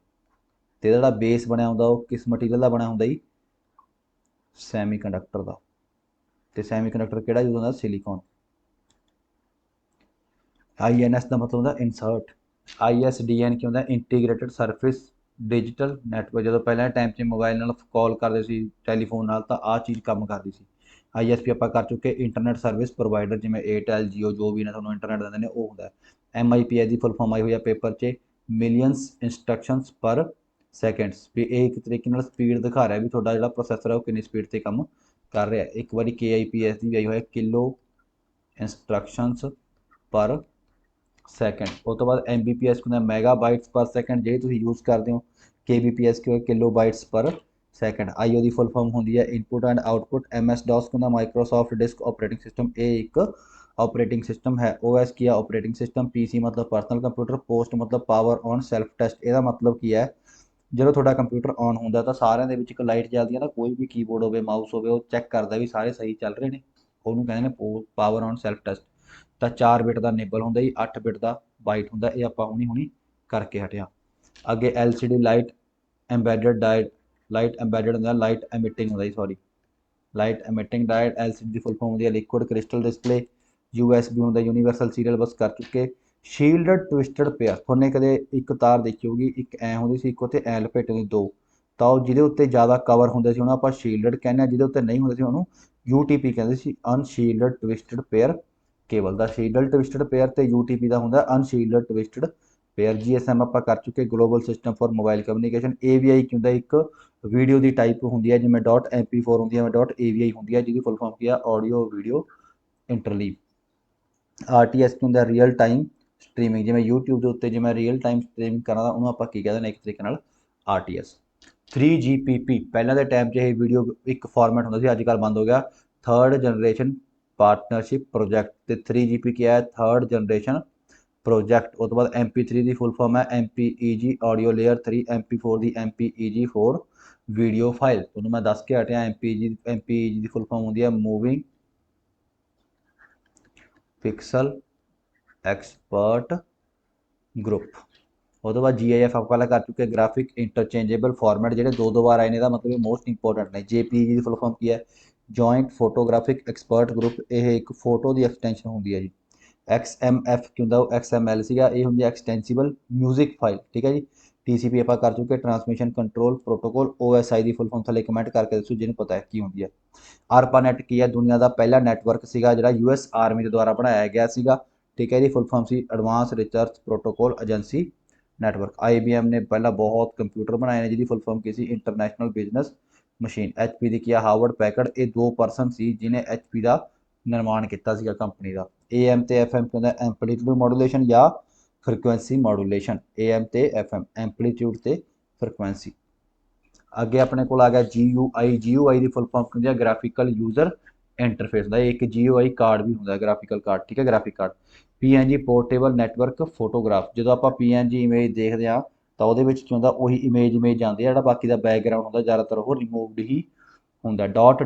S1: ਤੇ ਜਿਹੜਾ ਬੇਸ ਬਣਿਆ ਹੁੰਦਾ ਉਹ ਕਿਸ ਮਟੀਰੀਅਲ ਦਾ ਬਣਿਆ ਹੁੰਦਾ ਜੀ, ਸੈਮੀਕੰਡਕਟਰ ਦਾ। ਤੇ ਸੈਮੀਕੰਡਕਟਰ ਕਿਹੜਾ ਯੂਜ਼ ਹੁੰਦਾ, ਸਿਲੀਕॉन। INS ਦਾ ਮਤਲਬ ਹੁੰਦਾ ਇਨਸਰਟ। ISDN ਕੀ ਹੁੰਦਾ, ਇੰਟੀਗ੍ਰੇਟਡ ਸਰਫੇਸ ਡਿਜੀਟਲ ਨੈਟਵਰਕ। ਜਦੋਂ ਪਹਿਲਾਂ ਟਾਈਮ 'ਚ ਮੋਬਾਈਲ ਨਾਲ ਕਾਲ ਕਰਦੇ ਸੀ, ਟੈਲੀਫੋਨ ਨਾਲ, ਤਾਂ ਆਹ ਚੀਜ਼ ਕੰਮ ਕਰਦੀ ਸੀ। ISP ਆਪਾਂ ਕਰ ਚੁੱਕੇ, ਇੰਟਰਨੈਟ ਸਰਵਿਸ ਪ੍ਰੋਵਾਈਡਰ, ਜਿਵੇਂ ਏਅਰਟੈਲ, ਜੀਓ, ਜੋ ਵੀ ਨੇ ਤੁਹਾਨੂੰ ਇੰਟਰਨੈਟ ਦਿੰਦੇ ਨੇ, ਉਹ ਹੁੰਦਾ। MIPS ਦੀ ਫੁੱਲ ਫਾਰਮ ਆਈ ਹੋਈ ਆ ਪੇਪਰ 'ਚ, ਮਿਲੀਅਨਸ ਇੰਸਟਰਕਸ਼ਨਸ ਪਰ ਸੈਕਿੰਡਸ, ਵੀ ਇਹ ਇੱਕ ਤਰੀਕੇ ਨਾਲ ਸਪੀਡ ਦਿਖਾ ਰਿਹਾ ਵੀ ਤੁਹਾਡਾ ਜਿਹੜਾ ਪ੍ਰੋਸੈਸਰ ਹੈ ਉਹ ਕਿੰਨੀ ਸਪੀਡ 'ਤੇ ਕੰਮ ਕਰ ਰਿਹਾ। ਇੱਕ ਵਾਰੀ KIPS ਦੀ ਵੀ ਆਈ ਹੋਇਆ, ਕਿਲੋ ਇੰਸਟਰਕਸ਼ਨਸ ਪਰ ਸੈਕਿੰਡ। ਉਸ ਤੋਂ ਬਾਅਦ MBPS ਹੁੰਦਾ, ਮੈਗਾਬਾਈਟਸ ਪਰ ਸੈਕਿੰਡ, ਜਿਹੜੀ ਤੁਸੀਂ ਯੂਜ਼ ਕਰਦੇ ਹੋ। KBPS ਕੀ ਹੋਇਆ, ਕਿਲੋ ਬਾਈਟਸ ਪਰ ਸੈਕਿੰਡ। IO ਦੀ ਫੁੱਲ ਫਾਰਮ ਹੁੰਦੀ ਹੈ input and output. MS DOS ਹੁੰਦਾ, ਮਾਈਕਰੋਸੌਫਟ ਡਿਸਕ ਆਪਰੇਟਿੰਗ ਸਿਸਟਮ, ਇਹ ਇੱਕ ਆਪਰੇਟਿੰਗ ਸਿਸਟਮ ਹੈ। OS ਕੀ ਹੈ, ਆਪਰੇਟਿੰਗ ਸਿਸਟਮ। PC ਮਤਲਬ ਪਰਸਨਲ ਕੰਪਿਊਟਰ। ਪੋਸਟ ਮਤਲਬ ਪਾਵਰ ਔਨ ਸੈਲਫ ਟੈਸਟ, ਇਹਦਾ ਮਤਲਬ ਕੀ ਹੈ, ਜਦੋਂ ਤੁਹਾਡਾ ਕੰਪਿਊਟਰ ਔਨ ਹੁੰਦਾ ਤਾਂ ਸਾਰਿਆਂ ਦੇ ਵਿੱਚ ਇੱਕ ਲਾਈਟ ਚੱਲਦੀ ਹੈ ਨਾ, ਕੋਈ ਵੀ ਕੀਬੋਰਡ ਹੋਵੇ, ਮਾਊਸ ਹੋਵੇ, ਉਹ ਚੈੱਕ ਕਰਦਾ ਵੀ ਸਾਰੇ ਸਹੀ ਚੱਲ ਰਹੇ ਨੇ, ਉਹਨੂੰ ਕਹਿੰਦੇ ਨੇ ਪਾਵਰ ਔਨ ਸੈਲਫ ਟੈਸਟ। ਤਾਂ 4 ਬਿਟ ਦਾ ਨਿਬਲ ਹੁੰਦਾ ਜੀ, 8 ਬਿਟ ਦਾ ਬਾਈਟ ਹੁੰਦਾ। ਇਹ ਆਪਾਂ ਹੁਣੀ ਕਰਕੇ ਹਟਿਆ। ਅੱਗੇ LCD light embedded light embedded ਹੁੰਦਾ, ਲਾਈਟ ਐਮਿਟਿੰਗ ਹੁੰਦਾ ਜੀ, ਸੌਰੀ, ਲਾਈਟ ਐਮਿਟਿੰਗ ਡਾਇਟ। LCD ਦੀ ਫੁੱਲ ਫਾਰਮ ਹੁੰਦੀ ਹੈ ਲਿਕੁਇਡ ਕ੍ਰਿਸਟਲ ਡਿਸਪਲੇ। USB ਹੁੰਦਾ, ਯੂਨੀਵਰਸਲ ਸੀਰੀਅਲ ਬਸ ਕਰ ਚੁੱਕੇ। ਸ਼ੀਲਡਡ ਟਵਿਸਟਡ ਪੇਅਰ, ਤੁਹਾਨੇ ਕਦੇ ਇੱਕ ਤਾਰ ਦੇਖੀ ਹੋਊਗੀ, ਇੱਕ ਐ ਹੁੰਦੀ ਸੀ, ਇੱਕ ਉੱਤੇ ਐ ਲਪੇਟੇ ਹੁੰਦੀ ਦੋ, ਤਾਂ ਉਹ ਜਿਹਦੇ ਉੱਤੇ ਜ਼ਿਆਦਾ ਕਵਰ ਹੁੰਦੇ ਸੀ ਉਹਨੂੰ ਆਪਾਂ ਸ਼ੀਲਡਡ ਕਹਿੰਦੇ ਹਾਂ, ਜਿਹਦੇ ਉੱਤੇ ਨਹੀਂ ਹੁੰਦੇ ਸੀ ਉਹਨੂੰ UTP ਕਹਿੰਦੇ ਸੀ, ਅਨਸ਼ੀਲਡਡ ਟਵਿਸਟਡ ਪੇਅਰ ਕੇਬਲ ਦਾ। ਸ਼ੀਲਡਡ ਟਵਿਸਟਡ ਪੇਅਰ ਤੇ UTP ਦਾ ਹੁੰਦਾ ਅਨਸ਼ੀਲਡਡ ਟਵਿਸਟਡ ਪੇਅਰ। GSM ਆਪਾਂ ਕਰ ਚੁੱਕੇ, global system for mobile communication. AVI ਕੀ ਹੁੰਦਾ, ਇੱਕ ਵੀਡੀਓ ਦੀ ਟਾਈਪ ਹੁੰਦੀ ਹੈ, ਜਿਵੇਂ .MP4 ਹੁੰਦੀ ਹੈ, .AVI ਹੁੰਦੀ ਹੈ, ਜਿਹਦੀ ਫੁੱਲ ਫਾਰਮ ਕੀ ਆ, ਆਡੀਓ ਵੀਡੀਓ ਇੰਟਰਲੀਵ। RTS ਕੀ ਹੁੰਦਾ, ਰੀਅਲ ਟਾਈਮ ਸਟ੍ਰੀਮਿੰਗ, ਜਿਵੇਂ YouTube ਦੇ ਉੱਤੇ ਜਿਵੇਂ ਰੀਅਲ ਟਾਈਮ ਸਟ੍ਰੀਮਿੰਗ ਕਰਾਂ ਉਹਨੂੰ ਆਪਾਂ ਕੀ ਕਹਿੰਦੇ ਨੇ, ਇੱਕ ਤਰੀਕੇ ਨਾਲ RTS। 3GPP, ਪਹਿਲਾਂ ਦੇ ਟਾਈਮ 'ਚ ਇਹ ਵੀਡੀਓ ਇੱਕ ਫਾਰਮੈਟ ਹੁੰਦਾ ਸੀ, ਅੱਜ ਕੱਲ੍ਹ ਬੰਦ ਹੋ ਗਿਆ। Third generation partnership project. ਤੇ 3GP ਕੀ ਹੈ, ਥਰਡ ਜਨਰੇਸ਼ਨ ਪ੍ਰੋਜੈਕਟ। ਉਸ ਤੋਂ ਬਾਅਦ MP3 ਦੀ ਫੁੱਲ ਫਾਰਮ ਹੈ MPEG ਆਡੀਓ ਲੇਅਰ 3। MP4 ਦੀ MPEG 4 ਵੀਡੀਓ ਫਾਈਲ। ਤੁਹਾਨੂੰ ਮੈਂ ਦੱਸ ਕੇ ਹਟਿਆ, MPEG ਦੀ ਫੁੱਲ ਫਾਰਮ ਹੁੰਦੀ ਹੈ ਮੂਵਿੰਗ ਪਿਕਸਲ ਐਕਸਪਰਟ ਗਰੁੱਪ। ਉਹ ਤੋਂ ਬਾਅਦ GIF ਆਪਾਂ ਪਹਿਲਾਂ ਕਰ ਚੁੱਕੇ, ਗ੍ਰਾਫਿਕ ਇੰਟਰਚੇਂਜੇਬਲ ਫਾਰਮੈਟ, ਜਿਹੜੇ ਦੋ ਵਾਰ ਆਏ ਨੇ, ਇਹਦਾ ਮਤਲਬ ਮੋਸਟ ਇੰਪੋਰਟੈਂਟ ਨੇ। JPEG ਦੀ ਫੁੱਲ ਫਾਰਮ ਕੀ ਹੈ, ਜੁਆਇੰਟ ਫੋਟੋਗ੍ਰਾਫਿਕ ਐਕਸਪਰਟ ਗਰੁੱਪ, ਇਹ ਇੱਕ ਫੋਟੋ ਦੀ ਐਕਸਟੈਂਸ਼ਨ ਹੁੰਦੀ ਹੈ ਜੀ। XMF ਕੀ ਹੁੰਦਾ, ਉਹ XML ਸੀਗਾ, ਇਹ ਹੁੰਦੀ ਹੈ ਐਕਸਟੈਂਸੀਬਲ ਮਿਊਜ਼ਿਕ ਫਾਈਲ, ਠੀਕ ਹੈ ਜੀ। TCP ਆਪਾਂ ਕਰ ਚੁੱਕੇ, ਟਰਾਂਸਮਿਸ਼ਨ ਕੰਟਰੋਲ ਪ੍ਰੋਟੋਕੋਲ। OSI ਦੀ ਫੁੱਲ ਫਾਰਮ ਥੱਲੇ ਕਮੈਂਟ ਕਰਕੇ ਦੱਸੋ ਜਿਹਨੂੰ ਪਤਾ ਹੈ ਕੀ ਹੁੰਦੀ ਹੈ। ARPANET ਕੀ ਹੈ, ਦੁਨੀਆ ਦਾ ਪਹਿਲਾ ਨੈਟਵਰਕ ਸੀਗਾ ਜਿਹੜਾ US ਆਰਮੀ ਦੇ ਦੁਆਰਾ ਬਣਾਇਆ ਗਿਆ ਸੀਗਾ, ਠੀਕ ਹੈ। ਇਹਦੀ ਫੁੱਲ ਫਾਰਮ ਸੀ advance research protocol agency network. IBM ਨੇ ਪਹਿਲਾਂ ਬਹੁਤ ਕੰਪਿਊਟਰ ਬਣਾਏ ਨੇ, ਜਿਹਦੀ ਫੁੱਲ ਫਾਰਮ ਕੀ ਸੀ, ਇੰਟਰਨੈਸ਼ਨਲ ਬਿਜ਼ਨਸ ਮਸ਼ੀਨ। HP ਦੀ ਕੀ ਆ, ਹਾਵਰਡ ਪੈਕਰਡ। ਇਹ ਦੋ ਪਰਸਨ ਸੀ ਜਿਹਨੇ HP ਦਾ ਨਿਰਮਾਣ ਕੀਤਾ ਸੀਗਾ ਕੰਪਨੀ ਦਾ। AM ਤੇ FM ਕਹਿੰਦਾ ਐਂਪਲੀਟਿਊਡ ਮੋਡੂਲੇਸ਼ਨ ਜਾਂ ਫ੍ਰੀਕੁਐਂਸੀ ਮੋਡੂਲੇਸ਼ਨ। AM ਤੇ FM, ਐਂਪਲੀਟਿਊਡ ਤੇ ਫ੍ਰੀਕੁਐਂਸੀ। ਅੱਗੇ ਆਪਣੇ ਕੋਲ ਆ ਗਿਆ GUI ਦੀ ਫੁੱਲ ਫਾਰਮ ਹੁੰਦੀ ਹੈ ਗ੍ਰਾਫਿਕਲ ਯੂਜ਼ਰ ਇੰਟਰਫੇਸ ਦਾ। ਇੱਕ GUI ਕਾਰਡ ਵੀ ਹੁੰਦਾ, ਗ੍ਰਾਫਿਕਲ ਕਾਰਡ, ਠੀਕ ਹੈ, graphic card. PNG portable network photograph, ਜਦੋਂ ਆਪਾਂ PNG ਇਮੇਜ ਦੇਖਦੇ ਹਾਂ ਤਾਂ ਉਹਦੇ ਵਿੱਚ ਕੀ ਹੁੰਦਾ, ਉਹੀ ਇਮੇਜ ਜਾਂਦੀ ਹੈ, ਜਿਹੜਾ ਬਾਕੀ ਦਾ ਬੈਕਗਰਾਊਂਡ ਹੁੰਦਾ ਜ਼ਿਆਦਾਤਰ ਉਹ ਰਿਮੂਵਡ ਹੀ ਹੁੰਦਾ। .doc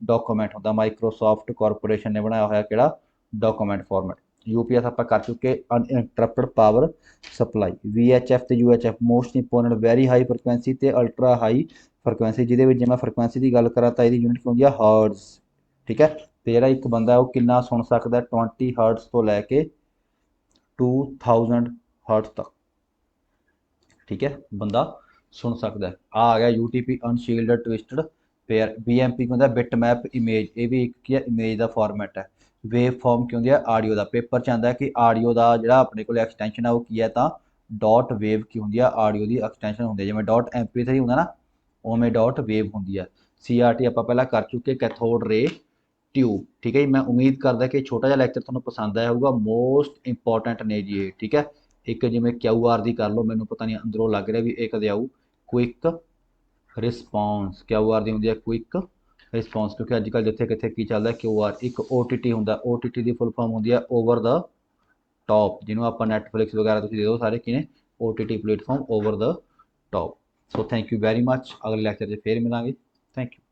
S1: ਡਾਕੂਮੈਂਟ ਹੁੰਦਾ, ਮਾਈਕਰੋਸੌਫਟ ਕਾਰਪੋਰੇਸ਼ਨ ਨੇ ਬਣਾਇਆ ਹੋਇਆ ਕਿਹੜਾ, ਡਾਕੂਮੈਂਟ ਫਾਰਮੈਟ। UPS ਆਪਾਂ ਕਰ ਚੁੱਕੇ, ਅਨਇੰਟਰਪਟਡ ਪਾਵਰ ਸਪਲਾਈ। VHF ਤੇ UHF, most important very high frequency ਤੇ ਅਲਟਰਾ ਹਾਈ ਫ੍ਰੀਕੁਐਂਸੀ, ਜਿਹਦੇ ਵਿੱਚ ਜੇ ਮੈਂ ਫ੍ਰੀਕੁਐਂਸੀ ਦੀ ਗੱਲ ਕਰਾਂ ਤਾਂ ਇਹਦੀ ਯੂਨਿਟ ਹੁੰਦੀ ਆ ਹਰਟਜ਼, ਠੀਕ ਹੈ। ਤੇ ਜਿਹੜਾ ਇੱਕ ਬੰਦਾ ਉਹ ਕਿੰਨਾ ਸੁਣ ਸਕਦਾ, 20 ਹਰਟਜ਼ ਤੋਂ ਲੈ ਕੇ 2000 ਹਰਟਜ਼ ਤੱਕ, ਠੀਕ ਹੈ, ਬੰਦਾ ਸੁਣ ਸਕਦਾ ਹੈ। ਆ ਗਿਆ UTP ਅਨਸ਼ੀਲਡਡ ਟਵਿਸਟਡ ਪੇਅਰ। BMP ਹੁੰਦਾ ਬਿਟ ਮੈਪ ਇਮੇਜ, ਇਹ ਵੀ ਇੱਕ ਕੀ ਹੈ, ਇਮੇਜ ਦਾ ਫਾਰਮੈਟ ਹੈ। ਵੇਵ ਫਾਰਮ ਕੀ ਹੁੰਦੀ ਹੈ, ਆਡੀਓ ਦਾ। ਪੇਪਰ 'ਚ ਆਉਂਦਾ ਕਿ ਆਡੀਓ ਦਾ ਜਿਹੜਾ ਆਪਣੇ ਕੋਲ ਐਕਸਟੈਂਸ਼ਨ ਹੈ ਉਹ ਕੀ ਹੈ, ਤਾਂ .wave ਕੀ ਹੁੰਦੀ ਆ, ਆਡੀਓ ਦੀ ਐਕਸਟੈਂਸ਼ਨ ਹੁੰਦੀ ਹੈ। ਜਿਵੇਂ .MP3 ਹੁੰਦਾ ਨਾ, ਉਵੇਂ .wave ਹੁੰਦੀ ਹੈ। CRT ਆਪਾਂ ਪਹਿਲਾਂ ਕਰ ਚੁੱਕੇ, ਕੈਥੋਡ ਰੇ ਟਿਊਬ, ਠੀਕ ਹੈ ਜੀ। ਮੈਂ ਉਮੀਦ ਕਰਦਾ ਕਿ ਛੋਟਾ ਜਿਹਾ ਲੈਕਚਰ ਤੁਹਾਨੂੰ ਪਸੰਦ ਆਇਆ ਹੋਊਗਾ, ਮੋਸਟ ਇੰਪੋਰਟੈਂਟ ਨੇ ਜੀ ਇਹ, ਠੀਕ ਹੈ। ਇੱਕ ਜਿਵੇਂ QR ਦੀ ਕਰ ਲਓ, ਮੈਨੂੰ ਪਤਾ ਨਹੀਂ ਅੰਦਰੋਂ ਲੱਗ ਰਿਹਾ ਵੀ ਇਹ ਕਦੇ ਆਊ, ਕੁਇਕ ਰਿਸਪੌਂਸ। QR ਦੀ ਹੁੰਦੀ ਹੈ ਕੁਇਕ ਰਿਸਪੌਂਸ, ਕਿਉਂਕਿ ਅੱਜ ਕੱਲ੍ਹ ਜਿੱਥੇ ਕਿੱਥੇ ਕੀ ਚੱਲਦਾ QR। ਇੱਕ OTT ਹੁੰਦਾ, OTT ਦੀ ਫੁੱਲ ਫਾਰਮ ਹੁੰਦੀ ਹੈ ਓਵਰ ਦਾ ਟੌਪ, ਜਿਹਨੂੰ ਆਪਾਂ ਨੈਟਫਲਿਕਸ ਵਗੈਰਾ ਤੁਸੀਂ ਦੇ ਦਿਓ ਸਾਰੇ ਕਿਨੇ OTT platform over the top. So thank you very much, ਅਗਲੇ ਲੈਕਚਰ 'ਚ ਫੇਰ ਮਿਲਾਂਗੇ। Thank you.